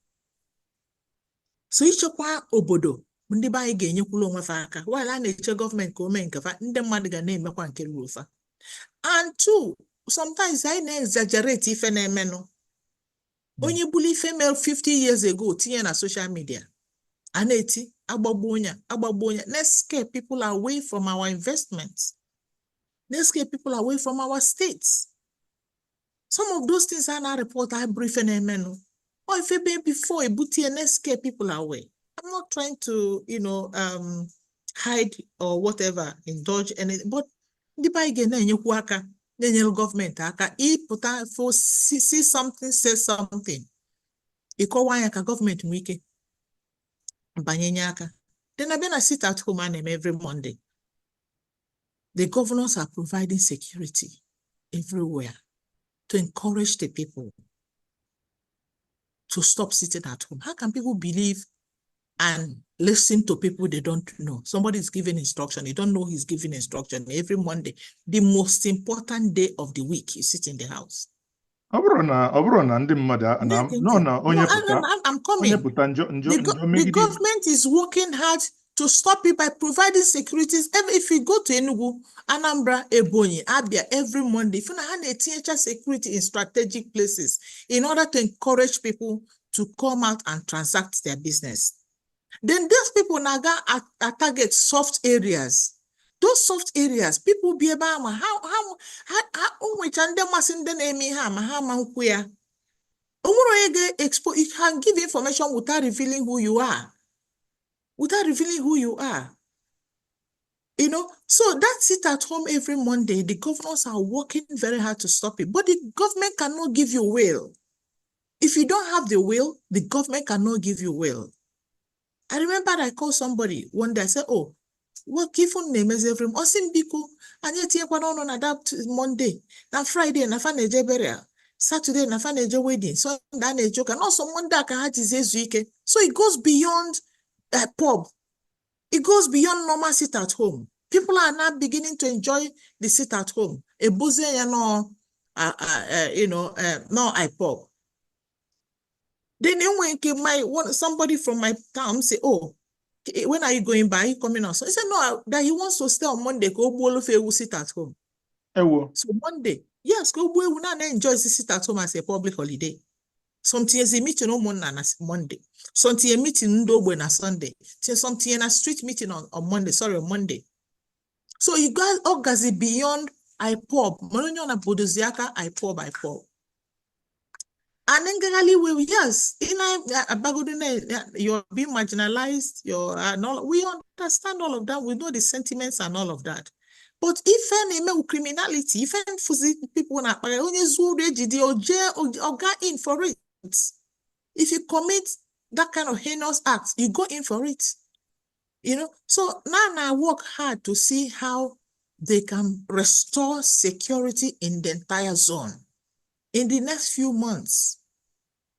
So ichekwa obodo ndị be anyị ga-enyekwula onwe fa aka. While a na-eche gọọmenti ka o mee nke fa, ndị mmadụ ga na-emekwa nke ruo fa. And two, sometimes anyị na-exaggerate ife na-emenụ. Onye buli ife mere 50 years ago tinye na social media. A na-eti agbagbu onye. Let's scare people away from our investments. Let's scare people away from our states. Some of those things are not reported. I brief na-emenụ. Or if it be before a booty and scare people away. I'm not trying to, hide or whatever, indulge anything, but the by again, then government aka put for see something, say something. Government wiki. Then I've been a sit at home and every Monday. The governors are providing security everywhere to encourage the people to stop sitting at home. How can people believe and listen to people they don't know? Somebody is giving instruction. You don't know he's giving instruction. Every Monday, the most important day of the week, you sit in the house. I'm coming. The government is working hard to stop it by providing securities. If you go to Enugu, Anambra, Ebonyi, Abia, every Monday, if you have a THR security in strategic places in order to encourage people to come out and transact their business. Then these people now target soft areas. Those soft areas, people be about how you can give information without revealing who you are. So that's it at home every Monday. The governors are working very hard to stop it, but the government cannot give you will. If you don't have the will, the government cannot give you will. I remember I called somebody one day. I said, "Oh, what given name is every Osimbiko? And yet you on adapt Monday, na Friday, na faneje burial, Saturday, na faneje wedding, Sunday na joke, and also Monday can have Ezeoke." So it goes beyond a pub. It goes beyond normal sit at home. People are now beginning to enjoy the sit at home. A buzzer, no iPod. Then when somebody from my town say, "Oh, when are you going by? Are you coming on?" So he said, "No, that he wants to stay on Monday. Go will sit at home." So Monday, yes, go will not enjoy the sit at home as a public holiday. Something is a meeting on Monday. Something a meeting on Sunday. Something a street meeting on Monday. Sorry, on Monday. So you guys organize beyond iPod. Mononyo bodoziaka iPod. And then yes, you're being marginalized. We understand all of that. We know the sentiments and all of that. But if any criminality, if any people na got in for it. If you commit that kind of heinous act, you go in for it. So now I work hard to see how they can restore security in the entire zone. In the next few months,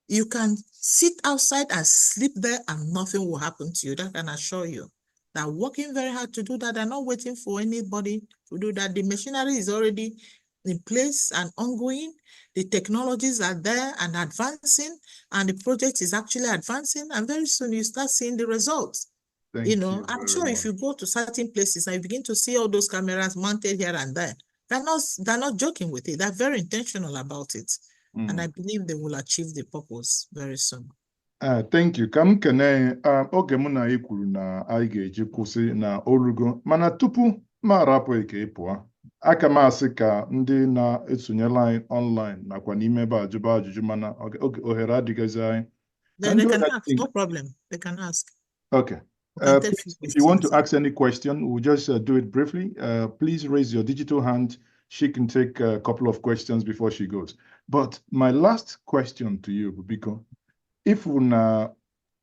you can sit outside and sleep there and nothing will happen to you. That can assure you. They're working very hard to do that. They're not waiting for anybody to do that. The machinery is already in place and ongoing. The technologies are there and advancing, and the project is actually advancing. And very soon you start seeing the results. Thank you I'm sure if you go to certain places and you begin to see all those cameras mounted here and there, they're not joking with it. They're very intentional about it. And I believe they will achieve the purpose very soon. Thank you. Ka m kene oge mụ na ị kwuru na anyị ga-eji kwụsị na orugo, mana tupu m arapụ eke ịpụa, aka m asị ka ndị na-esonyela anyị online nakwa n'ime ebe a jụba ajụjụ, mana ohere adịghịzi anyị. They can ask, no problem. They can ask. Okay. If you want to ask any question, we'll just do it briefly. Please raise your digital hand. She can take a couple of questions before she goes. But my last question to you, Biko, if na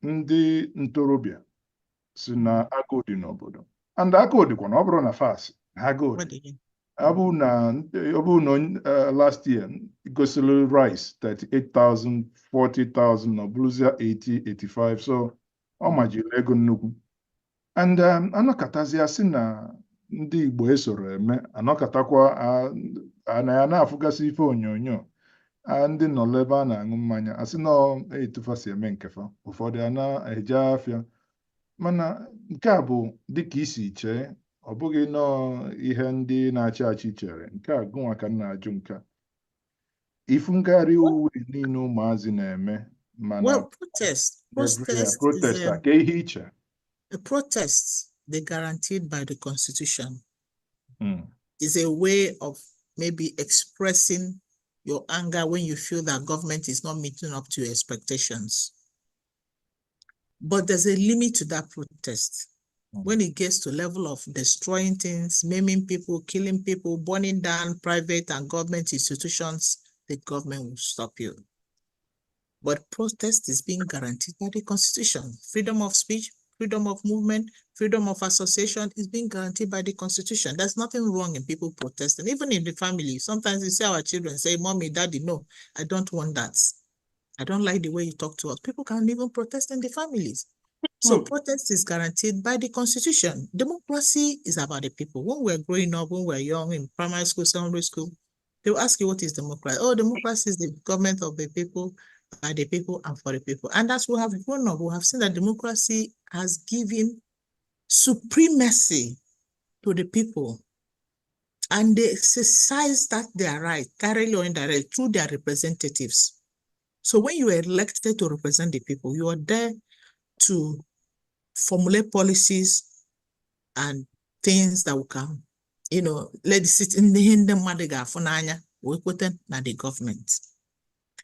ndị ntorobịa si na agụụ dị n'obodo, and agụụ dịkwa na ọ bụrụ na fas agụụ dị, ọ bụ na last year gosili rice 38,000, 40,000, ọ bụrụzia 80, 85, so ọ majiri ego nnukwu. And anọkọtazi asị na ndị Igbo esoro eme, anọkọtakwa na ya na-afụgasị ife onyonyo ndị nọ ebe a na-aṅụ mmanya, asị na etufa si eme nkefa, ụfọdụ a na-eje afịa. Mana nke a bụ dịka isi chee, ọ bụghị nọọ ihe ndị na-achị achị chere. Nke a gụnwa ka m na-ajụ nke a. Ifu ngagharị uwe niile ụmụazị na-eme, mana protest ka ihe iche. A protest, they're guaranteed by the Constitution. Is a way of maybe expressing your anger when you feel that government is not meeting up to your expectations. But there's a limit to that protest. When it gets to level of destroying things, maiming people, killing people, burning down private and government institutions, the government will stop you. But protest is being guaranteed by the Constitution. Freedom of speech, freedom of movement, freedom of association is being guaranteed by the Constitution. There's nothing wrong in people protesting, even in the family. Sometimes you see our children say, Mommy, Daddy, no, I don't want that. I don't like the way you talk to us. People can even protest in the families. So protest is guaranteed by the Constitution. Democracy is about the people. When we're growing up, when we're young, in primary school, secondary school, they will ask you, what is democracy? Oh, democracy is the government of the people, by the people, and for the people. And as we have grown up, we have seen that democracy has given supremacy to the people. And they exercise that their right, directly or indirectly, through their representatives. So when you are elected to represent the people, you are there to formulate policies and things that will come, let the sit in the madiga for nanya, we put in the government.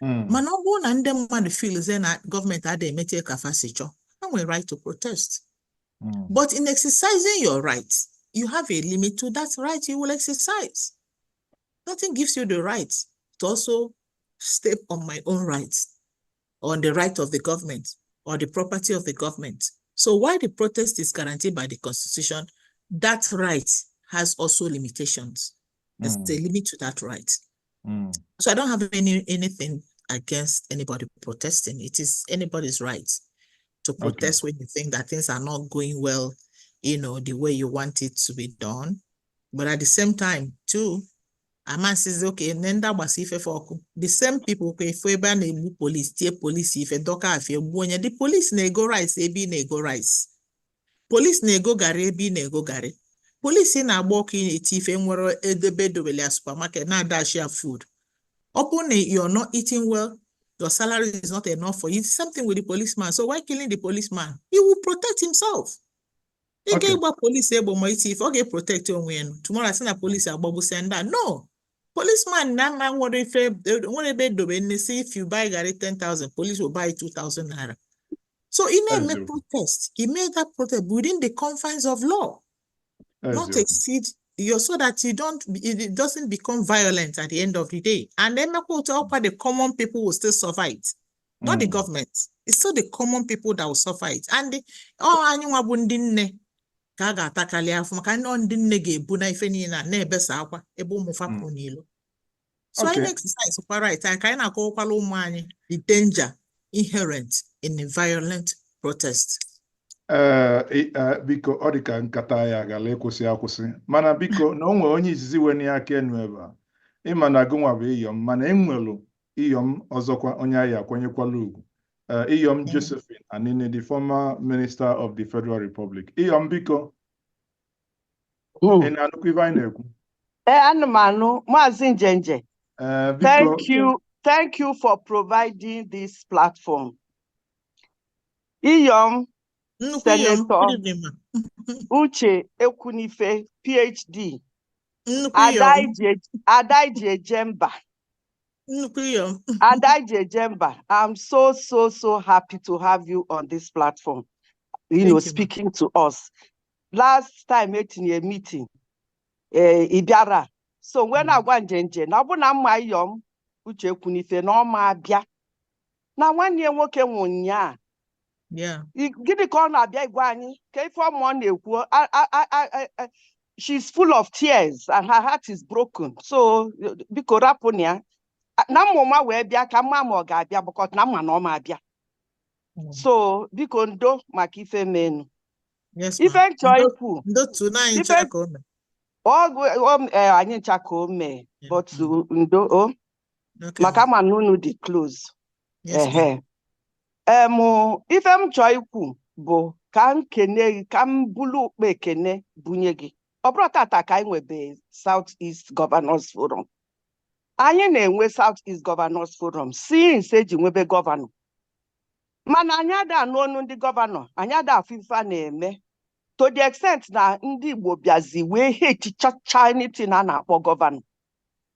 Manobo and them man feel that government had a metia kafasicho, and we right to protest. But in exercising your rights, you have a limit to that right you will exercise. Nothing gives you the right to also step on my own rights, on the right of the government, or the property of the government. So while the protest is guaranteed by the Constitution, that right has also limitations. There's a limit to that right. So I don't have anything against anybody protesting. It is anybody's right to protest when you think that things are not going well, the way you want it to be done. But at the same time, too, a man says, okay, the same people, if we ban a police, if a docker, if you the police nego rice, nego rice. Police nego gare, nego gare. Police in a walking a thief and were at the bed of a supermarket, now dash your food. Upon you're not eating well, your salary is not enough for you. It's something with the policeman. So why killing the policeman? He will protect himself. Okay, police able my thief, okay, protect your win. Tomorrow I send a police about send that. No. Policeman, now what if see if you buy Gary 10,000, police will buy 2,000 naira. So he made a protest. He made that protest within the confines of law, not exceed so that it doesn't become violent at the end of the day. And then the common people will still suffer it, not the government. It's still the common people that will suffer it. And kaga atakali afọ maka ndị nne ga-ebu na ife niile na na-ebesa akwa ebe ụmụ fapụ n'ilo. So I exercise right. I kind of call the danger inherent in a violent protest. biko ọ dị ka nkata ya gara ịkwụsị akwụsị mana biko na o nwere onye izizi wene aka enu ebe a ịma na gụnwa bụ Iyom mana enwelu Iyom ọzọkwa onye anyị akwanyekwala ugwu Iyom Josephine Anini, the former Minister of the Federal Republic. Iyom biko ị na-anụkwa ife anyị na-ekwu? Anụmanụ Maazi Njenje, thank you for providing this platform. Iyom Senator Uche Ekwunife, PhD. Adaije Jemba. Adaije Jemba, I'm so happy to have you on this platform. Speaking to us. Last time in a meeting, Ibiara. So when I went Njenje, na bu na mma Iyom Uche Ekwunife na ma bia. Na nwanne nwoke nwunya. Yeah. Gidi ka ọ na-abịa igwe anyị ka ife ọmụ na-ekwu she's full of tears and her heart is broken. So biko rapụ ya na mmụma wee bịa ka mma ma ọ ga-abịa bụkọt na mma na ọ ma abịa. So biko ndo maka ife menu. Yes, ife nchọ ikwu anyị ncha ka o mee but ndo maka ma nunu dị close. Ife m chọọ ikwu bụ ka m kene ka m bulu ukpe ekene bunye gị. Ọ bụrụ tata ka anyị nwebe SouthEast Governors Forum. Anyị na-enwe SouthEast Governors Forum since eji nwebe gọvanọ. Mana anyị ada anụ ọnụ ndị gọvanọ, anyị ada afụ ife na-eme to the extent na ndị Igbo bịazi wee hetichacha anything a na-akpọ gọvanọ.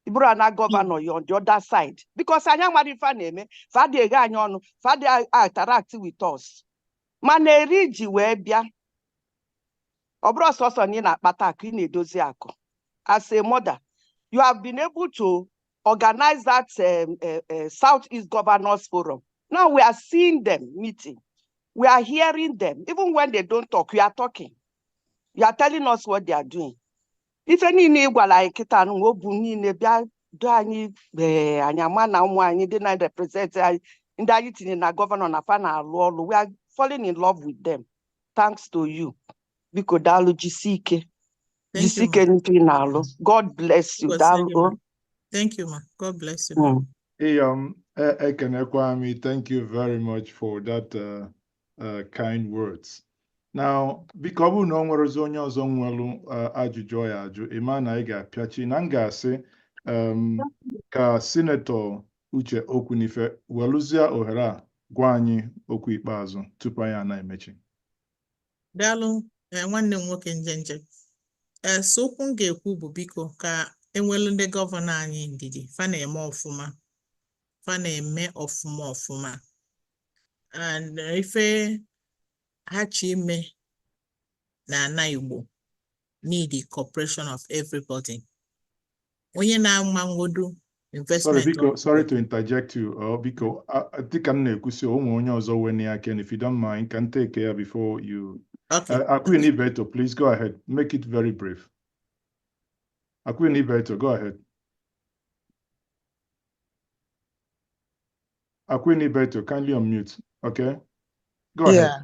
Iburu na gọvanọ you on the other side because anyị amara ife na-eme fadị eghe anyị ọnụ fadị interact with us. Mana eri ji wee bịa ọ bụrụ sọsọ na ị na-akpata akụ ị na-edozi akụ. As a mother, you have been able to organize that SouthEast Governors Forum. Now we are seeing them meeting. We are hearing them. Even when they don't talk, we are talking. You are telling us what they are doing. If any gwala kita n'obu niile bịa do anyị anyị ama na ụmụ anyị dị na represent ndị anyị tinye na governor na fa na alụ ọlụ. We are falling in love with them. Thanks to you. Biko dalu jisike. Jisike nti na alụ. God bless you. Dalu. Thank you, ma. God bless you. Ekenekwa, thank you very much for that kind words. Now, biko bụ na o nwere onye ọzọ nwelu ajụjụ ya ajụ ịma na ị ga-apịachi na m ga-asị ka Senator Uche Ekwunife welụzie ohere a gwa anyị okwu ikpeazụ tupu anyị na-emechi. Daalụ nwanne m nwoke Njenje. Okwu m ga-ekwu bụ biko ka enwelu ndị gọvanọ anyị ndidi fa na-eme ọfụma ọfụma and ife ha chi ime na ana Igbo need the cooperation of everybody. Onye na-ama ngodu investment. Sorry to interject you. Biko dịka m na-ekwusi onwe onye ọzọ wene aka, and if you don't mind, can take care before you. Okay. Ekwunife, please go ahead. Make it very brief. Ekwunife, go ahead. Ekwunife, kindly unmute. Okay. Go ahead.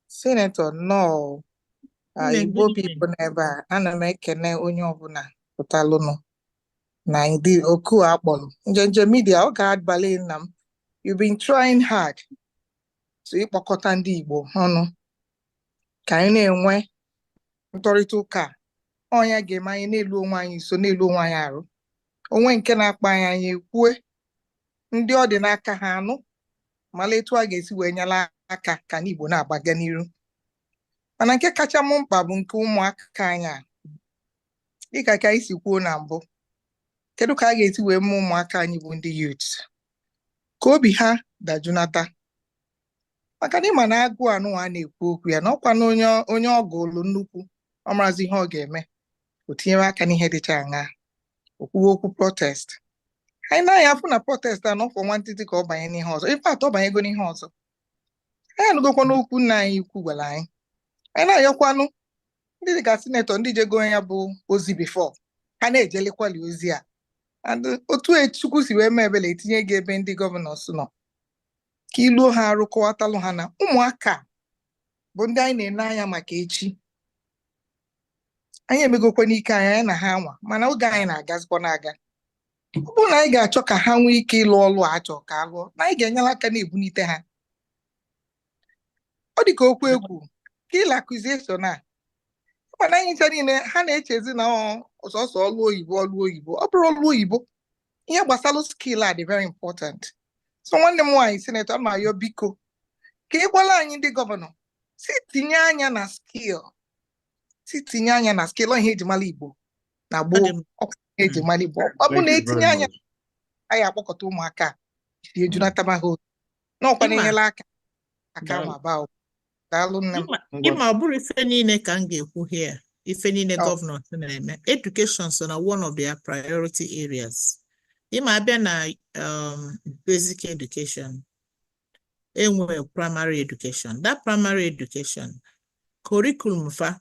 Senator, no. Igbo people never. Ana m ekene onye ọbụla pụtalụnụ na ndị oku akpọrọ Njenje media ọ ga-adbali nna m. You've been trying hard to ịkpọkọta ndị Igbo ọnụ ka anyị na-enwe ntọrịta ụka ọnya ga-eme anyị n'elu onwe anyị so n'elu onwe anyị arụ. Onwe nke na-akpa anyị ekwue ndị ọ dị n'aka ha anụ mala etu a ga-esi wee nyela aka ka n'Igbo na-agbaga n'iru. Mana nke kacha m mkpa bụ nke ụmụaka anyị a. Dịka ka anyị si kwuo na mbụ, kedu ka a ga-esi wee mee ụmụaka anyị bụ ndị youth ka obi ha dajunata. Maka na ịma na agụụ anụ a na-ekwu okwu ya na ọkwa na onye ọgụ olu nnukwu ọ marazi ihe ọ ga-eme o tinyere aka n'ihe dịcha aṅa okwuwe okwu protest. Anyị na-anya afụ na protest a n'ọfọ nwantịtị ka ọ banye n'ihe ọzọ. Ife atọ banyego n'ihe ọzọ. Anyị anụgokwa n'okwu nna anyị ikwu gwara anyị. Anyị na-ayọkwanụ ndị dịka sinetọ ndị jego ya bụ ozi bifọ ha na-ejelekwali ozi a. Otu Chukwu si wee mee ebele etinye gị ebe ndị gọvanọs nọ ka iluo ha arụkọwatalụ ha na ụmụaka bụ ndị anyị na-ene anya maka echi. Anyị emegokwa n'ike anyị na ha nwa, mana oge anyị na-agazikwa na-aga. Ọ bụrụ na anyị ga-achọ ka ha nwee ike ịlụ ọlụ achọ ka alụọ, na anyị ga-enyere aka na-ebunite ha. Ọ dị ka okwu egwu kill accusation a, mana anyị ncha niile ha na-echezi na ọsọsọ ọlụ oyibo. Ọ bụrụ ọlụ oyibo, ihe gbasara skill a dị very important. So nwanne m nwaanyị Senator Mayo biko ka ị gwala anyị ndị gọvanọ si tinye anya na skill, ihe eji mara Igbo na gboo, eji mara Igbo. Ọ bụ na etinye anya anyị akpọkọta ụmụaka isi ejunata ha n'ọkwa na-enyela aka nwa ba. Daalụ nne m. Ịma ọ bụrụ ife niile ka m ga-ekwu here, ife niile gọvanọ na-eme, education so na one of their priority areas. Ịma abịa na basic education, enwe primary education. That primary education curriculum fa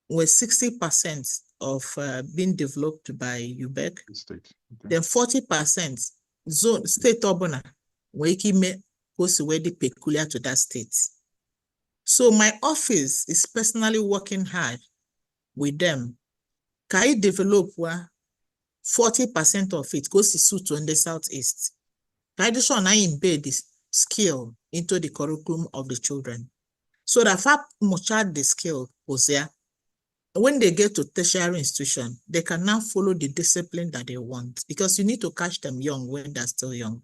with 60% of being developed by UBEC, then 40% zone state ọbụla wee ike ime possibly peculiar to that state. So my office is personally working hard with them. Can I develop 40% of it goes to suit on the Southeast? Can I just embed this skill into the curriculum of the children so that far much the skill was there. When they get to tertiary institution, they can now follow the discipline that they want, because you need to catch them young when they're still young.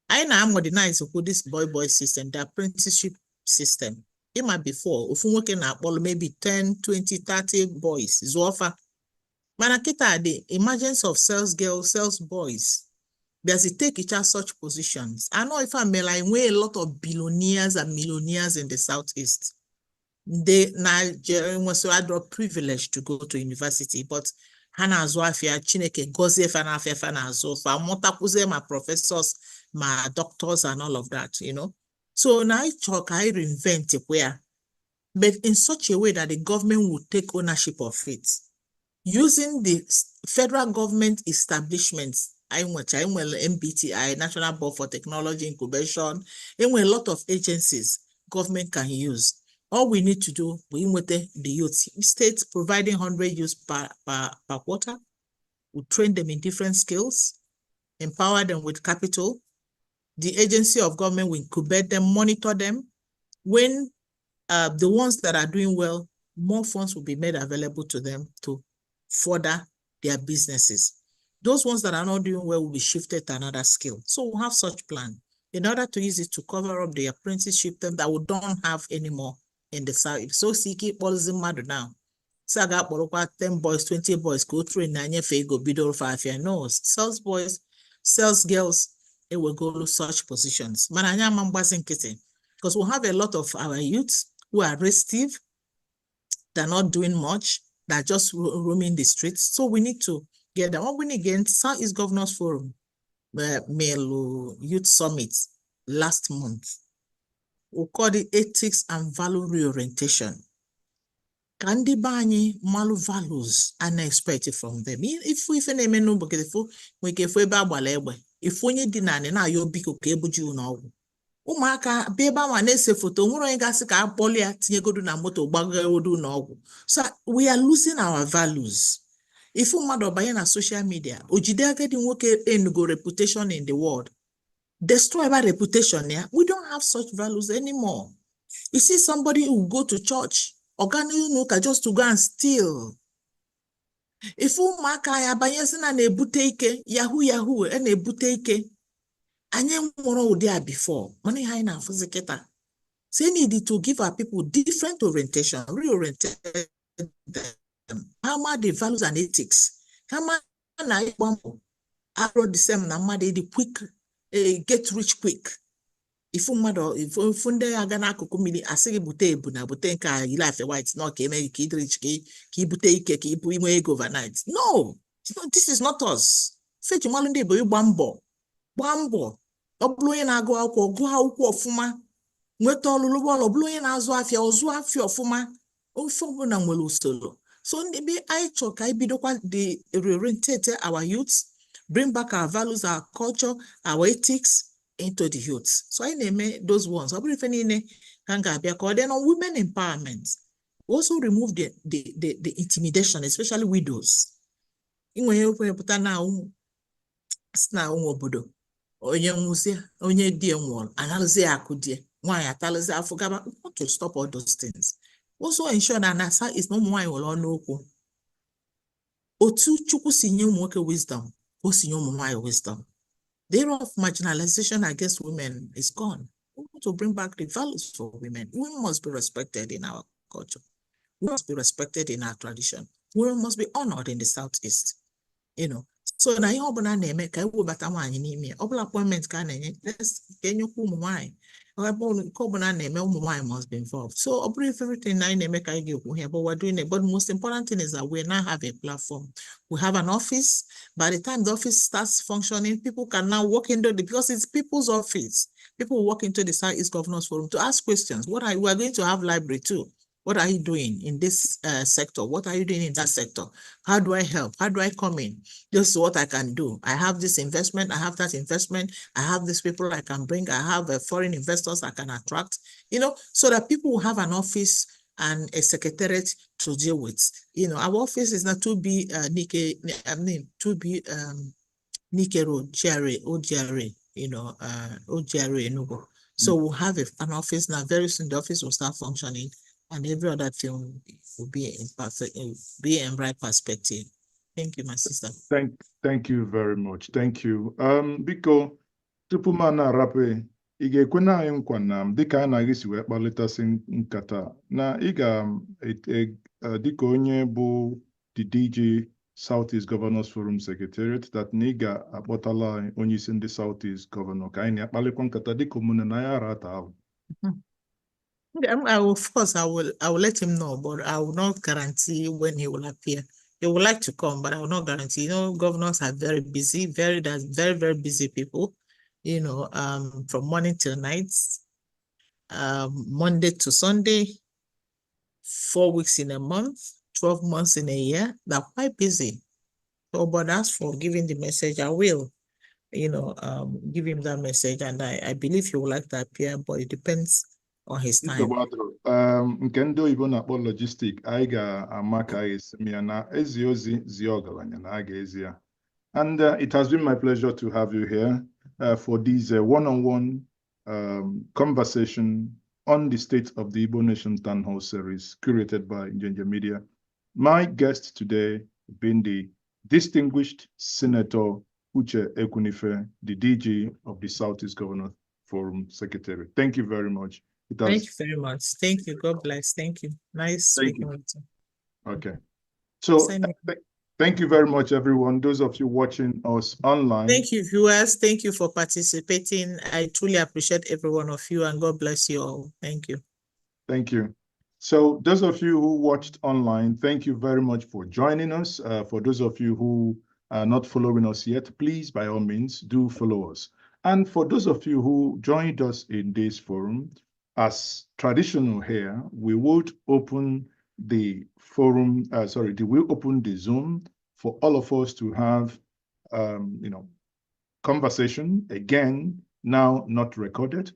I now modernize this boy system, the apprenticeship system. It might before, if we working at maybe 10, 20, 30 boys, is offer. Manakita, the emergence of sales girls, sales boys, does it take each other such positions? I know if I may like way a lot of billionaires and millionaires in the Southeast. They Nigerian was rather privileged to go to university, but Hana Zoafia, Chineke, Goze Fanafia Fanazo, Motakuze, my professors, my doctors, and all of that, you know. So now I reinvent it where, but in such a way that the government would take ownership of it. Using the federal government establishments, MBTI, National Board for Technology Incubation, and a lot of agencies government can use. All we need to do, we with the youth states providing 100 youths per quarter. We train them in different skills, empower them with capital. The agency of government will incubate them, monitor them. When the ones that are doing well, more funds will be made available to them to further their businesses. Those ones that are not doing well will be shifted to another skill. So we'll have such plan in order to use it to cover up the apprenticeship them that we don't have anymore in the South. So Siki policy matter now. So I got 10 boys, 20 boys, go through in Nanye go bidol 5 years. No, sales boys, sales girls, it will go to such positions. Because we have a lot of our youths who are restive, they're not doing much, they're just roaming the streets. So we need to get them. What we need again, SouthEast Governors Forum, Male Youth Summit last month. We call it Ethics and Value Reorientation. Kandi bani malu values unexpected from them. If we name no because we can if we dinane na yo biko kebuju na ogu. Umaka beba manese photo nwere onye gasị ka akpọli ya tinyegodu na moto gbagagodu na ogu. So we are losing our values. If mmadụ banye na social media, ojide agadi nwoke enugo reputation in the world. Destroy our reputation, yeah. We don't have such values anymore. You see somebody who go to church, organic just to go and steal. If umaka ya banyesi na nebute ike, yahoo, and nebute ike, anye mworo there before. Money high na fuziketa. So you need to give our people different orientation, reorientate them. How much the values and ethics? How much na ibambo? I wrote the same na the quick. Get rich quick. If funde agana kukumili asigi bute na bute nka ilafe white no keme ki rich ki bute ike ki ibu ime overnight. No, this is not us. Fetch malunde bo bambo. Obloye na go akwụkwọ ọfụma. Nweta ọlụlụ bọọlụ obloye na azụ afịa ozu afịa ọfụma. Ofu na nwere usoro. So maybe I choke I bidokwa the reorientate our youths. Bring back our values, our culture, our ethics into the youth. So I name those ones. I believe any Then on women empowerment, also remove the intimidation, especially widows. Onye di nwụrụ analụzi akụ die nwaanyị atalụzi afọ gaba, not to stop all those things. Also ensure that na SouthEast na ụmụ nwaanyị nwere ọnụ okwu. Otu Chukwu si nye ụmụ nwoke wisdom, o si nye ụmụ nwaanyị wisdom. The era of marginalization against women is gone. We want to bring back the values for women. Women must be respected in our culture. We must be respected in our tradition. Women must be honored in the SouthEast. You know, so na ihe ọbụla na-eme ka ewebata nwaanyị n'ime ọbụla appointment ka na-enye ka enyekwa ụmụ nwaanyị nke ọbụla na-eme ụmụ nwaanyị must be involved. So ọ bụrụ everything na anyị na-eme ka anyị ga-ekwu here, but we're doing it. But the most important thing is that we now have a platform. We have an office. By the time the office starts functioning, people can now walk into because it's people's office. People walk into the SouthEast Governors Forum to ask questions. We are going to have library too. What are you doing in this sector? What are you doing in that sector? How do I help? How do I come in? This is what I can do. I have this investment. I have that investment. I have these people I can bring. I have foreign investors I can attract, you know, so that people will have an office and a secretariat to deal with. You know, our office is not to be Nike Road, GRA, OGRA, you know, OGRA Enugu. So we'll have an office now. Very soon the office will start functioning. And every other thing will be in right perspective. Thank you, my sister. Thank you very much. Thank you. Biko tupu m na-arapụ, ị ga-ekwe na anyị nkwa na dịka a na-agị si wee kpalitasị nkata na ị ga dịka onye bụ the DJ SouthEast Governors Forum Secretariat, that na ị ga-akpọtala onye isi ndị SouthEast Governor ka anyị na-akpalikwa nkata dịka omume na ya arata ahụ. Of course, I will let him know, but I will not guarantee when he will appear. He would like to come, but I will not guarantee. You know, governors are very busy, very busy people, you know, from morning till night, Monday to Sunday, 4 weeks in a month, 12 months in a year. They're quite busy. So, but as for giving the message, I will, you know, give him that message, and I believe he would like to appear, but it depends on his time. Nke ndị oyibo na-akpọ logistic, anyị ga-ama ka anyị esi ya na ezi ozi zi ọgaranya na a ga-ezi ya. And it has been my pleasure to have you here for this one-on-one conversation on the state of the Igbo Nation Townhall series curated by Njenje Media. My guest today being the distinguished Senator Uche Ekwunife, the DG of the SouthEast Governors Forum Secretary. Thank you very much. Thank you very much. Thank you. God bless. Thank you. Nice speaking with you. Okay. So thank you very much, everyone. Those of you watching us online. Thank you, viewers. Thank you for participating. I truly appreciate every one of you, and God bless you all. Thank you. Thank you. So those of you who watched online, thank you very much for joining us. For those of you who are not following us yet, please, by all means, do follow us. And for those of you who joined us in this forum, as traditional here, we would open the forum, we'll open the Zoom for all of us to have, you know, conversation, again, now not recorded,